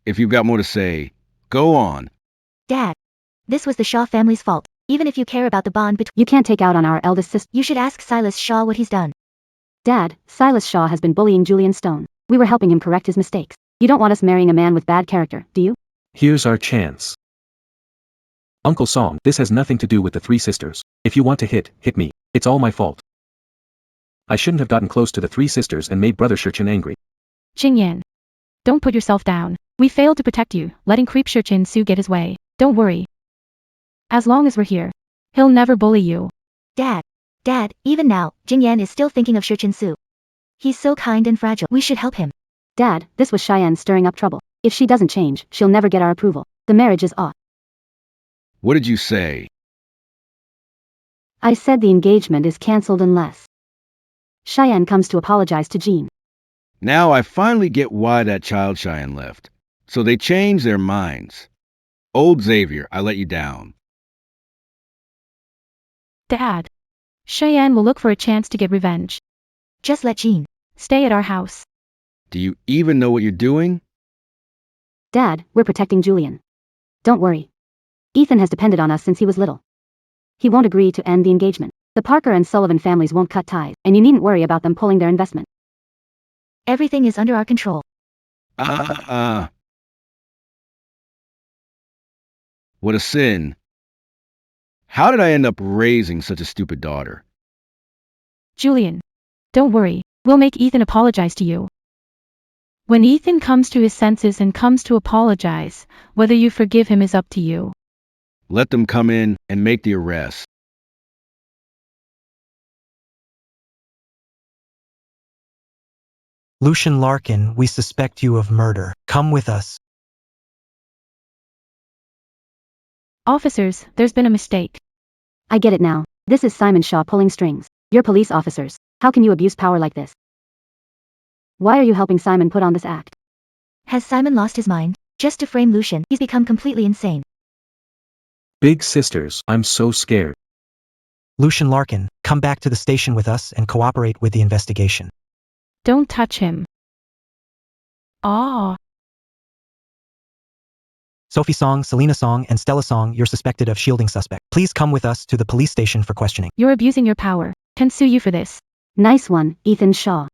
S9: If you've got more to say, go on.
S6: Dad, this was the Shaw family's fault. Even if you care about the bond between,
S3: You can't take out on our eldest sister.
S6: you should ask Silas Shaw what he's done.
S3: Dad, Silas Shaw has been bullying Julian Stone. We were helping him correct his mistakes. You don't want us marrying a man with bad character, do you?
S4: Here's our chance. Uncle Song, this has nothing to do with the three sisters. If you want to hit me. It's all my fault. I shouldn't have gotten close to the three sisters and made Brother Shichen angry.
S5: Jingyan, don't put yourself down. We failed to protect you, letting creep Shichen Su get his way. Don't worry. As long as we're here, he'll never bully you.
S6: Dad, even now, Jingyan is still thinking of Shichen Su. He's so kind and fragile. We should help him.
S3: Dad, this was Cheyenne stirring up trouble. If she doesn't change, she'll never get our approval. The marriage is off.
S9: What did you say?
S3: I said the engagement is cancelled unless Cheyenne comes to apologize to Jean.
S9: Now I finally get why that child Cheyenne left. So they changed their minds. Old Xavier, I let you down.
S5: Dad. Cheyenne will look for a chance to get revenge.
S6: Just let Jean.
S5: Stay at our house.
S9: Do you even know what you're doing?
S3: Dad, we're protecting Julian. Don't worry. Ethan has depended on us since he was little. He won't agree to end the engagement. The Parker and Sullivan families won't cut ties, and you needn't worry about them pulling their investment.
S6: Everything is under our control.
S9: What a sin. How did I end up raising such a stupid daughter?
S5: Julian. Don't worry, we'll make Ethan apologize to you. When Ethan comes to his senses and comes to apologize, whether you forgive him is up to you.
S9: Let them come in and make the arrest.
S1: Lucian Larkin, we suspect you of murder. Come with us.
S5: Officers, there's been a mistake.
S3: I get it now. This is Simon Shaw pulling strings. You're police officers. How can you abuse power like this? Why are you helping Simon put on this act?
S6: Has Simon lost his mind? Just to frame Lucian, he's become completely insane.
S4: Big sisters, I'm so scared.
S1: Lucian Larkin, come back to the station with us and cooperate with the investigation.
S5: Don't touch him. Ah.
S1: Sophie Song, Selena Song, and Stella Song, you're suspected of shielding suspect. Please come with us to the police station for questioning.
S5: You're abusing your power. Can sue you for this.
S3: Nice one, Ethan Shaw.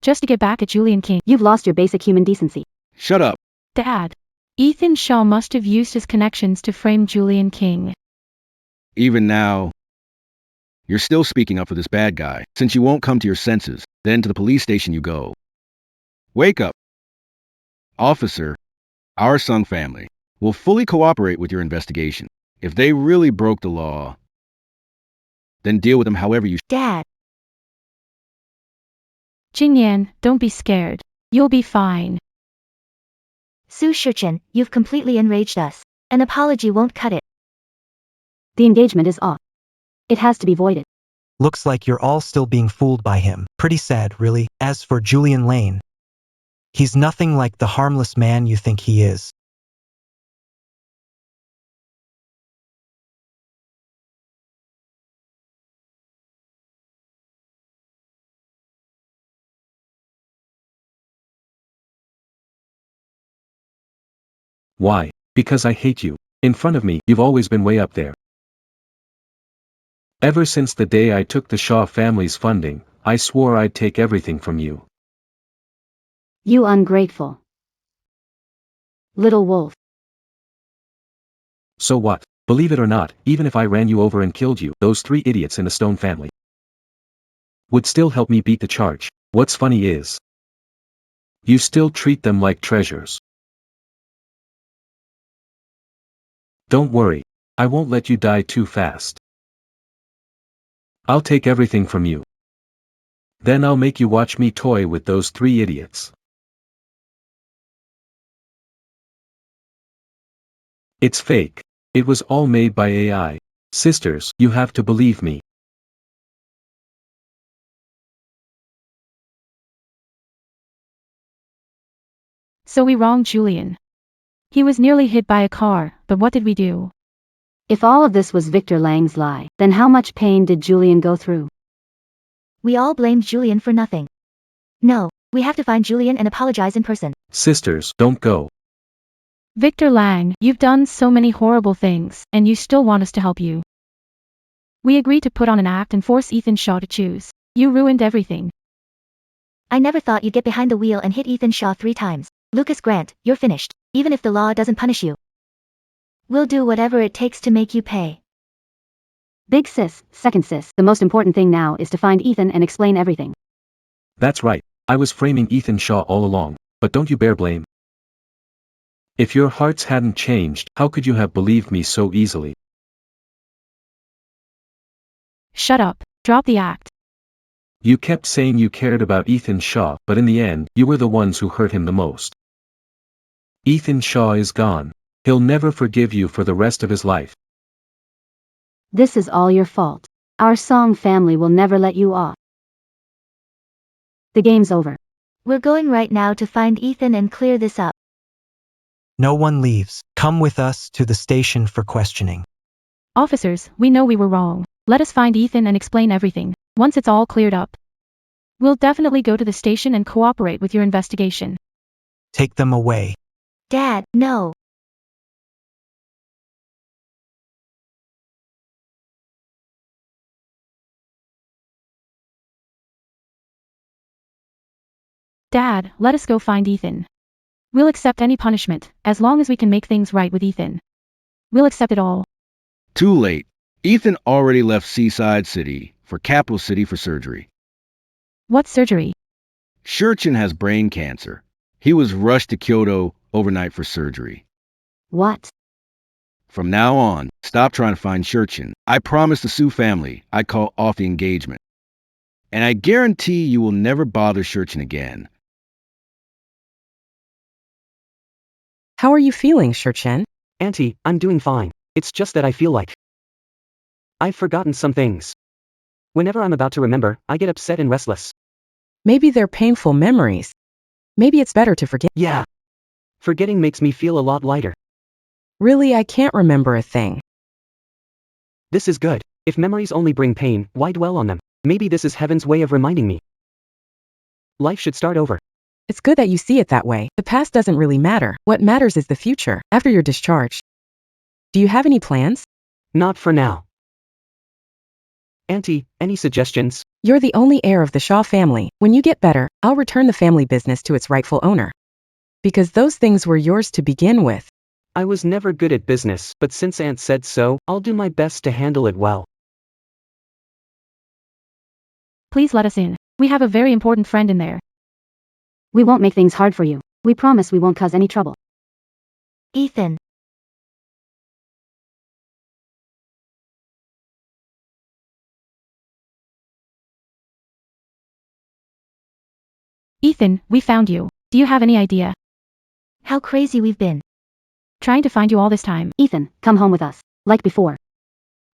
S5: Just to get back at Julian King.
S3: You've lost your basic human decency.
S9: Shut up.
S5: Dad. Ethan Shaw must have used his connections to frame Julian King.
S9: Even now, you're still speaking up for this bad guy. Since you won't come to your senses, then to the police station you go. Wake up. Officer, our Sung family will fully cooperate with your investigation. If they really broke the law, then deal with them however you...
S6: Dad.
S5: Jingyan, don't be scared. You'll be fine.
S6: Xu Shichen, you've completely enraged us. An apology won't cut it.
S3: The engagement is off. It has to be voided.
S1: Looks like you're all still being fooled by him. Pretty sad, really. As for Julian Lane, he's nothing like the harmless man you think he is.
S4: Why? Because I hate you. In front of me, you've always been way up there. Ever since the day I took the Shaw family's funding, I swore I'd take everything from you.
S3: You ungrateful little wolf.
S4: So what? Believe it or not, even if I ran you over and killed you, those 3 idiots in the Stone family would still help me beat the charge. What's funny is, you still treat them like treasures. Don't worry, I won't let you die too fast. I'll take everything from you. Then I'll make you watch me toy with those 3 idiots. It's fake. It was all made by AI. Sisters, you have to believe me.
S5: So we wronged Julian. He was nearly hit by a car, but what did we do?
S3: If all of this was Victor Lang's lie, then how much pain did Julian go through?
S6: We all blamed Julian for nothing. No, we have to find Julian and apologize in person.
S4: Sisters, don't go.
S5: Victor Lang, you've done so many horrible things, and you still want us to help you. We agreed to put on an act and force Ethan Shaw to choose. You ruined everything.
S6: I never thought you'd get behind the wheel and hit Ethan Shaw 3 times. Lucas Grant, you're finished. Even if the law doesn't punish you, we'll do whatever it takes to make you pay.
S3: Big sis, second sis, the most important thing now is to find Ethan and explain everything.
S4: That's right, I was framing Ethan Shaw all along, but don't you bear blame. If your hearts hadn't changed, how could you have believed me so easily?
S5: Shut up. Drop the act.
S4: You kept saying you cared about Ethan Shaw, but in the end, you were the ones who hurt him the most. Ethan Shaw is gone. He'll never forgive you for the rest of his life.
S3: This is all your fault. Our Song family will never let you off. The game's over.
S6: We're going right now to find Ethan and clear this up.
S1: No one leaves. Come with us to the station for questioning.
S5: Officers, we know we were wrong. Let us find Ethan and explain everything. Once it's all cleared up, we'll definitely go to the station and cooperate with your investigation.
S1: Take them away.
S6: Dad, no.
S5: Dad, let us go find Ethan. We'll accept any punishment, as long as we can make things right with Ethan. We'll accept it all.
S9: Too late. Ethan already left Seaside City for Capital City for surgery.
S5: What surgery?
S9: Shichen has brain cancer. He was rushed to Kyoto overnight for surgery.
S3: What?
S9: From now on, stop trying to find Shichen. I promised the Su family I'd call off the engagement. And I guarantee you will never bother Shichen again.
S8: How are you feeling, Shichen?
S2: Auntie, I'm doing fine. It's just that I feel like I've forgotten some things. Whenever I'm about to remember, I get upset and restless.
S8: Maybe they're painful memories. Maybe it's better to forget.
S2: Yeah. Forgetting makes me feel a lot lighter.
S8: Really, I can't remember a thing.
S2: This is good. If memories only bring pain, why dwell on them? Maybe this is heaven's way of reminding me. Life should start over.
S8: It's good that you see it that way. The past doesn't really matter. What matters is the future, after you're discharged. Do you have any plans?
S2: Not for now. Auntie, any suggestions?
S8: You're the only heir of the Shaw family. When you get better, I'll return the family business to its rightful owner. Because those things were yours to begin with.
S2: I was never good at business, but since Aunt said so, I'll do my best to handle it well.
S5: Please let us in. We have a very important friend in there.
S3: We won't make things hard for you. We promise we won't cause any trouble.
S6: Ethan.
S5: Ethan, we found you. Do you have any idea?
S6: How crazy we've been.
S5: Trying to find you all this time.
S3: Ethan, come home with us. Like before.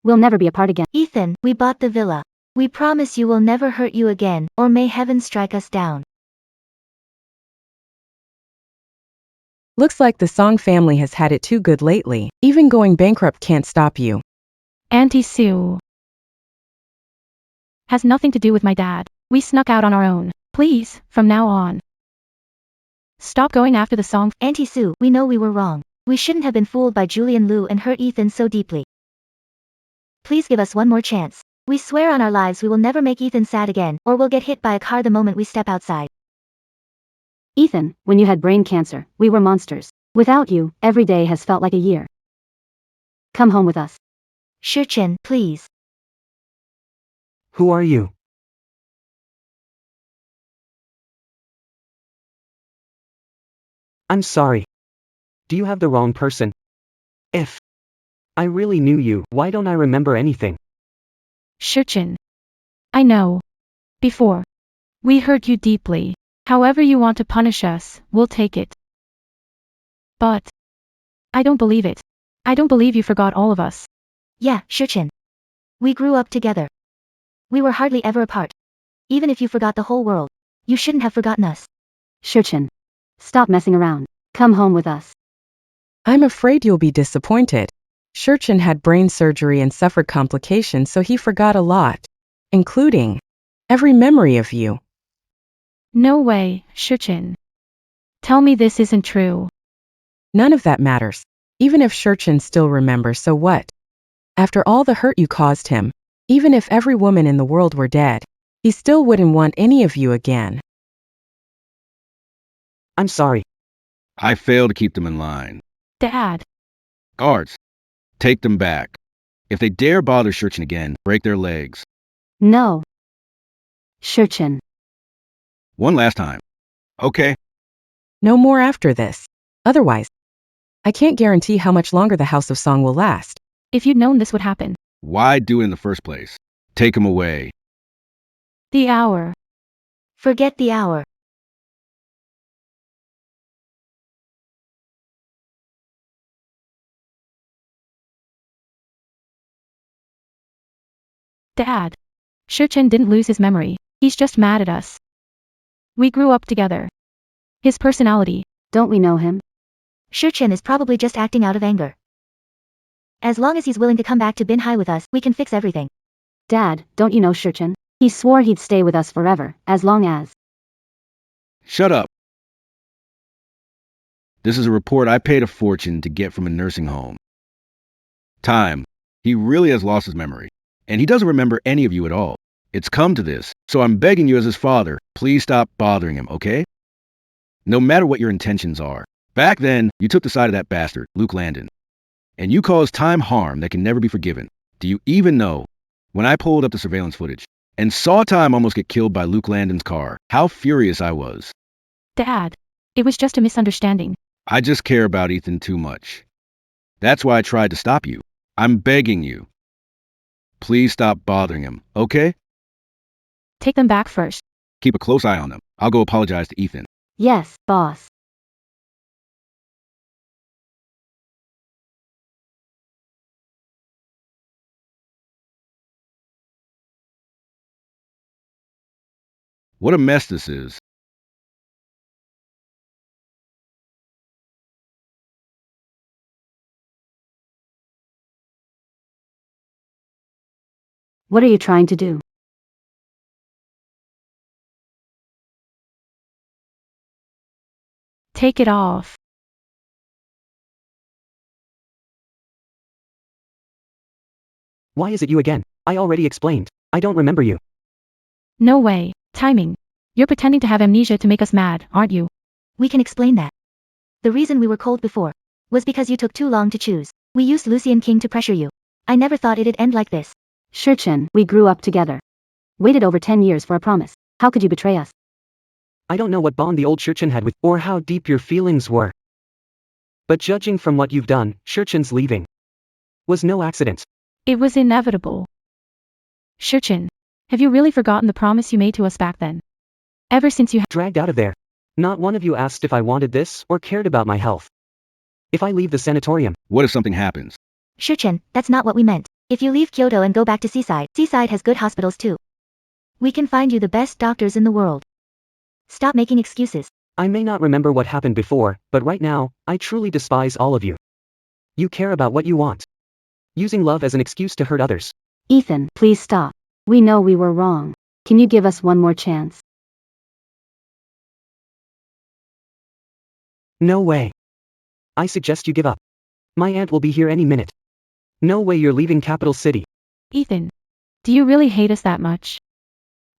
S3: We'll never be apart again.
S6: Ethan, we bought the villa. We promise you we'll never hurt you again, or may heaven strike us down.
S8: Looks like the Song family has had it too good lately. Even going bankrupt can't stop you.
S5: Auntie Sue has nothing to do with my dad. We snuck out on our own. Please, from now on, stop going after the Song.
S6: Auntie Sue, we know we were wrong. We shouldn't have been fooled by Julian Lu and hurt Ethan so deeply. Please give us one more chance. We swear on our lives we will never make Ethan sad again, or we'll get hit by a car the moment we step outside.
S3: Ethan, when you had brain cancer, we were monsters. Without you, every day has felt like a year. Come home with us.
S6: Shichen, please.
S2: Who are you? I'm sorry. Do you have the wrong person? If I really knew you, why don't I remember anything?
S5: Shichen. I know. Before. We hurt you deeply. However you want to punish us, we'll take it. But I don't believe it. I don't believe you forgot all of us.
S6: Yeah, Shichen. We grew up together. We were hardly ever apart. Even if you forgot the whole world, you shouldn't have forgotten us.
S3: Shichen. Stop messing around. Come home with us.
S8: I'm afraid you'll be disappointed. Shichen had brain surgery and suffered complications, so he forgot a lot. Including every memory of you.
S5: No way, Shichen. Tell me this isn't true.
S8: None of that matters. Even if Shichen still remembers, so what? After all the hurt you caused him, even if every woman in the world were dead, he still wouldn't want any of you again.
S2: I'm sorry.
S9: I failed to keep them in line.
S5: Dad.
S9: Guards, take them back. If they dare bother Shichen again, break their legs.
S3: No. Shichen.
S9: One last time. Okay.
S8: No more after this. Otherwise, I can't guarantee how much longer the House of Song will last.
S5: If you'd known this would happen.
S9: Why do it in the first place? Take them away.
S5: The hour.
S6: Forget the hour.
S5: Dad. Shichen didn't lose his memory. He's just mad at us. We grew up together. His personality.
S3: Don't we know him?
S6: Shichen is probably just acting out of anger. As long as he's willing to come back to Binhai with us, we can fix everything.
S3: Dad, don't you know Shichen? He swore he'd stay with us forever, as long as.
S9: Shut up. This is a report I paid a fortune to get from a nursing home. Time. He really has lost his memory. And he doesn't remember any of you at all. It's come to this, so I'm begging you as his father, please stop bothering him, okay? No matter what your intentions are. Back then, you took the side of that bastard, Luke Landon. And you caused Time harm that can never be forgiven. Do you even know? When I pulled up the surveillance footage and saw Time almost get killed by Luke Landon's car, how furious I was.
S5: Dad, it was just a misunderstanding.
S9: I just care about Ethan too much. That's why I tried to stop you. I'm begging you. Please stop bothering him, okay?
S5: Take them back first.
S9: Keep a close eye on them. I'll go apologize to Ethan.
S3: Yes, boss.
S9: What a mess this is.
S3: What are you trying to do?
S5: Take it off.
S2: Why is it you again? I already explained. I don't remember you.
S5: No way. Timing. You're pretending to have amnesia to make us mad, aren't you?
S6: We can explain that. The reason we were cold before was because you took too long to choose. We used Lucian King to pressure you. I never thought it'd end like this.
S3: Shichen, we grew up together. Waited over 10 years for a promise. How could you betray us?
S2: I don't know what bond the old Shichen had with, or how deep your feelings were. But judging from what you've done, Shichen's leaving was no accident.
S5: It was inevitable. Shichen, have you really forgotten the promise you made to us back then? Ever since you
S2: Dragged out of there. Not one of you asked if I wanted this or cared about my health. If I leave the sanatorium,
S9: What if something happens?
S6: Shichen, that's not what we meant. If you leave Kyoto and go back to Seaside, Seaside has good hospitals too. We can find you the best doctors in the world. Stop making excuses.
S2: I may not remember what happened before, but right now, I truly despise all of you. You care about what you want. Using love as an excuse to hurt others.
S3: Ethan, please stop. We know we were wrong. Can you give us one more chance?
S2: No way. I suggest you give up. My aunt will be here any minute. No way you're leaving Capital City.
S5: Ethan, do you really hate us that much?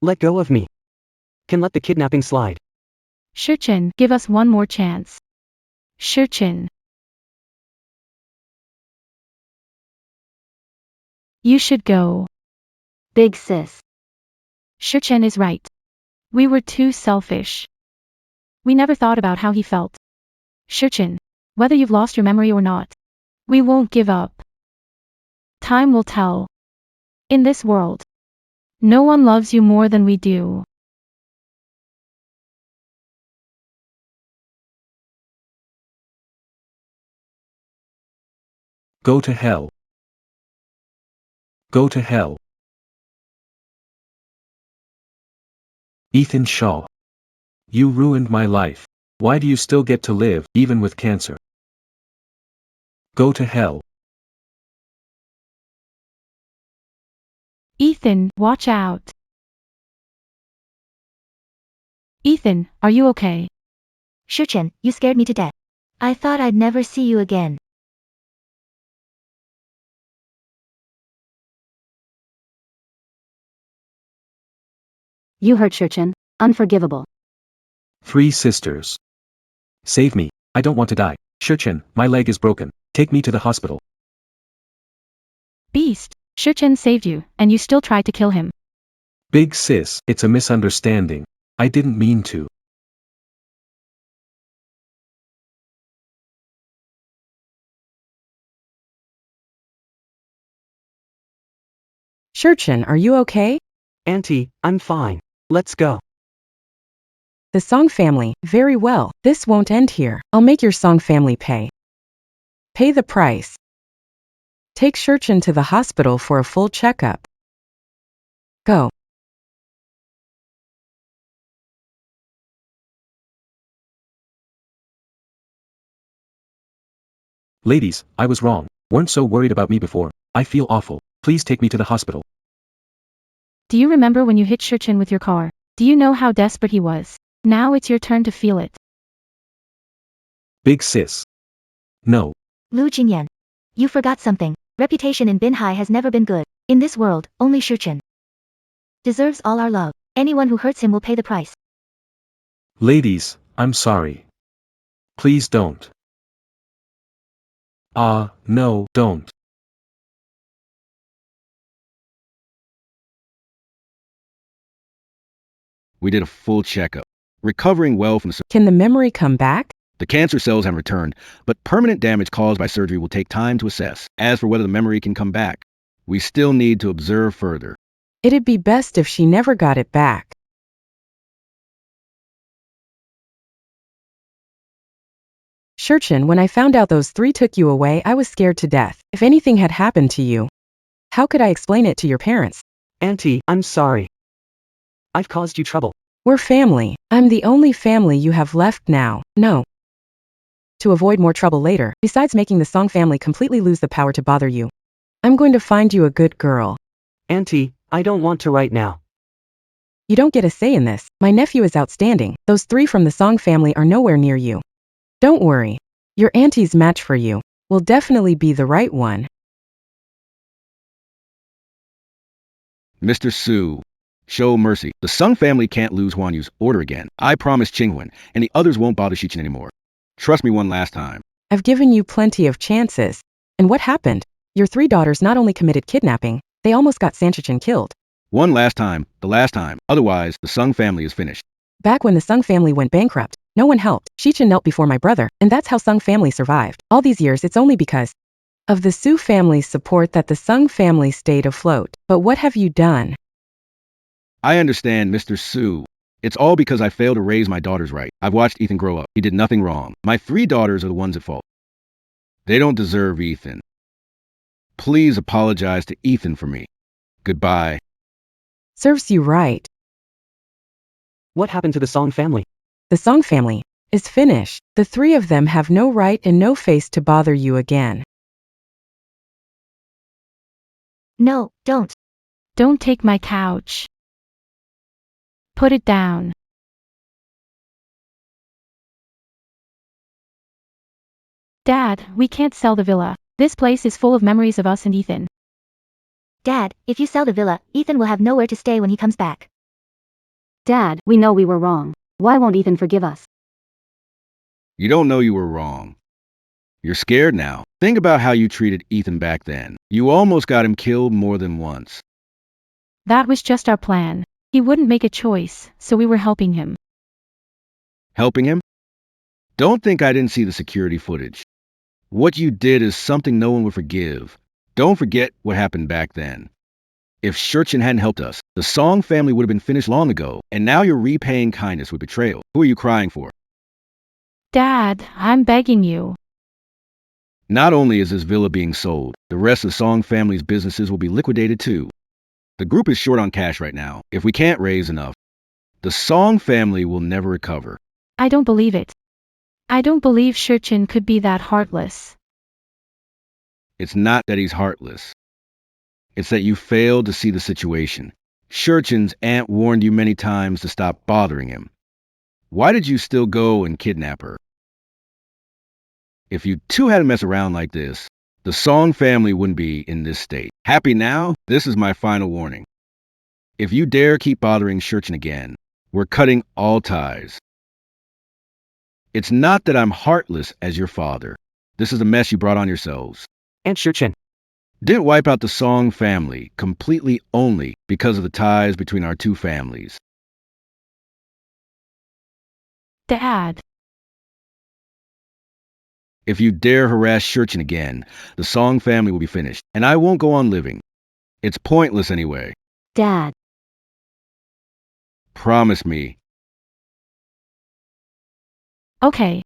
S2: Let go of me. Can let the kidnapping slide.
S5: Shichen, give us one more chance. Shichen. You should go.
S3: Big sis.
S5: Shichen is right. We were too selfish. We never thought about how he felt. Shichen, whether you've lost your memory or not, we won't give up. Time will tell. In this world, no one loves you more than we do.
S4: Go to hell. Go to hell. Ethan Shaw. You ruined my life. Why do you still get to live, even with cancer? Go to hell.
S5: Ethan, watch out. Ethan, are you okay?
S6: Shichen, you scared me to death. I thought I'd never see you again.
S3: You hurt Shichen. Unforgivable.
S4: 3 sisters. Save me. I don't want to die. Shichen, my leg is broken. Take me to the hospital.
S5: Beast, Shichen saved you, and you still tried to kill him.
S4: Big sis, it's a misunderstanding. I didn't mean to.
S8: Shichen, are you okay?
S2: Auntie, I'm fine. Let's go.
S8: The Song family, very well. This won't end here. I'll make your Song family pay. Pay the price. Take Shichen to the hospital for a full checkup. Go.
S4: Ladies, I was wrong. Weren't so worried about me before. I feel awful. Please take me to the hospital.
S5: Do you remember when you hit Shichen with your car? Do you know how desperate he was? Now it's your turn to feel it.
S4: Big sis. No.
S6: Lu Jingyan. You forgot something. Reputation in Binhai has never been good. In this world, only Shichen deserves all our love. Anyone who hurts him will pay the price.
S4: Ladies, I'm sorry. Please don't. No, don't.
S9: We did a full checkup. Recovering well from
S8: Can the memory come back?
S9: the cancer cells have returned, but permanent damage caused by surgery will take time to assess. As for whether the memory can come back, we still need to observe further.
S8: It'd be best if she never got it back. Shichen, when I found out those three took you away, I was scared to death. If anything had happened to you, how could I explain it to your parents?
S2: Auntie, I'm sorry. I've caused you trouble.
S8: We're family. I'm the only family you have left now. No. To avoid more trouble later, besides making the Song family completely lose the power to bother you, I'm going to find you a good girl.
S2: Auntie, I don't want to right now.
S8: You don't get a say in this. My nephew is outstanding. Those three from the Song family are nowhere near you. Don't worry. Your auntie's match for you will definitely be the right one.
S9: Mr. Su, show mercy. The Sung family can't lose Huan Yu's order again. I promise Qinghuan, and the others won't bother Shichen anymore. Trust me one last time.
S8: I've given you plenty of chances. And what happened? Your three daughters not only committed kidnapping, they almost got Sanchichen killed.
S9: One last time, the last time. Otherwise, the Sung family is finished.
S8: Back when the Sung family went bankrupt, no one helped. Shichen knelt before my brother, and that's how Sung family survived. All these years, it's only because of the Su family's support that the Sung family stayed afloat. But what have you done?
S9: I understand, Mr. Su. It's all because I failed to raise my daughters right. I've watched Ethan grow up. He did nothing wrong. My three daughters are the ones at fault. They don't deserve Ethan. Please apologize to Ethan for me. Goodbye.
S8: Serves you right.
S2: What happened to the Song family?
S8: The Song family is finished. The three of them have no right and no face to bother you again.
S6: No, don't.
S5: Don't take my couch. Put it down. Dad, we can't sell the villa. This place is full of memories of us and Ethan.
S6: Dad, if you sell the villa, Ethan will have nowhere to stay when he comes back.
S3: Dad, we know we were wrong. Why won't Ethan forgive us?
S9: You don't know you were wrong. You're scared now. Think about how you treated Ethan back then. You almost got him killed more than once.
S5: That was just our plan. He wouldn't make a choice, so we were helping him.
S9: Helping him? Don't think I didn't see the security footage. What you did is something no one would forgive. Don't forget what happened back then. If Shichen hadn't helped us, the Song family would have been finished long ago, and now you're repaying kindness with betrayal. Who are you crying for?
S5: Dad, I'm begging you.
S9: Not only is this villa being sold, the rest of the Song family's businesses will be liquidated too. The group is short on cash right now. If we can't raise enough, the Song family will never recover.
S5: I don't believe it. I don't believe Shichen could be that heartless.
S9: It's not that he's heartless. It's that you failed to see the situation. Shichen's aunt warned you many times to stop bothering him. Why did you still go and kidnap her? If you two hadn't messed around like this, the Song family wouldn't be in this state. Happy now? This is my final warning. If you dare keep bothering Shichen again, we're cutting all ties. It's not that I'm heartless as your father. This is a mess you brought on yourselves.
S2: Aunt Shichen.
S9: Didn't wipe out the Song family completely only because of the ties between our two families.
S5: Dad.
S9: If you dare harass Shichen again, the Song family will be finished, and I won't go on living. It's pointless anyway.
S3: Dad.
S9: Promise me.
S5: Okay.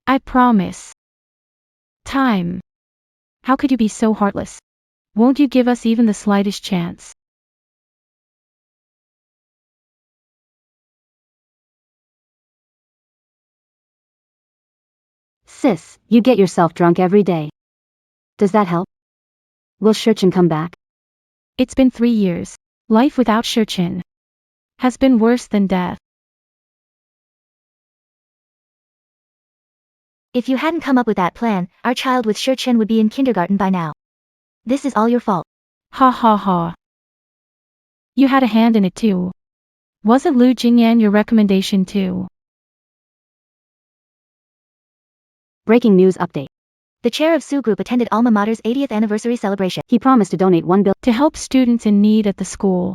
S5: I promise. Time. How could you be so heartless? Won't you give us even the slightest chance?
S3: Sis, you get yourself drunk every day. Does that help? Will Shichen come back?
S5: It's been 3 years. Life without Shichen has been worse than death.
S6: If you hadn't come up with that plan, our child with Shichen would be in kindergarten by now. This is all your fault.
S5: Ha ha ha. You had a hand in it too. Wasn't Lu Jingyan your recommendation too?
S3: Breaking news update.
S6: The chair of Su Group attended Alma Mater's 80th anniversary celebration.
S3: He promised to donate 1 billion
S5: To help students in need at the school.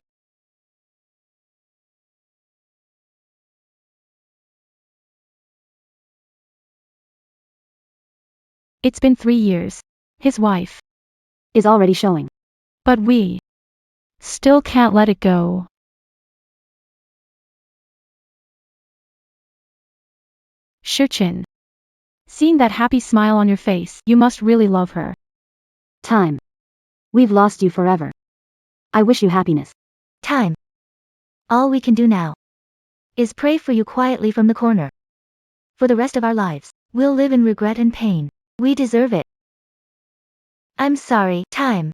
S5: It's been 3 years. His wife
S3: is already showing.
S5: But we still can't let it go. Shichen. Seeing that happy smile on your face, you must really love her.
S3: Time. We've lost you forever. I wish you happiness.
S6: Time. All we can do now is pray for you quietly from the corner. For the rest of our lives, we'll live in regret and pain. We deserve it. I'm sorry, Time.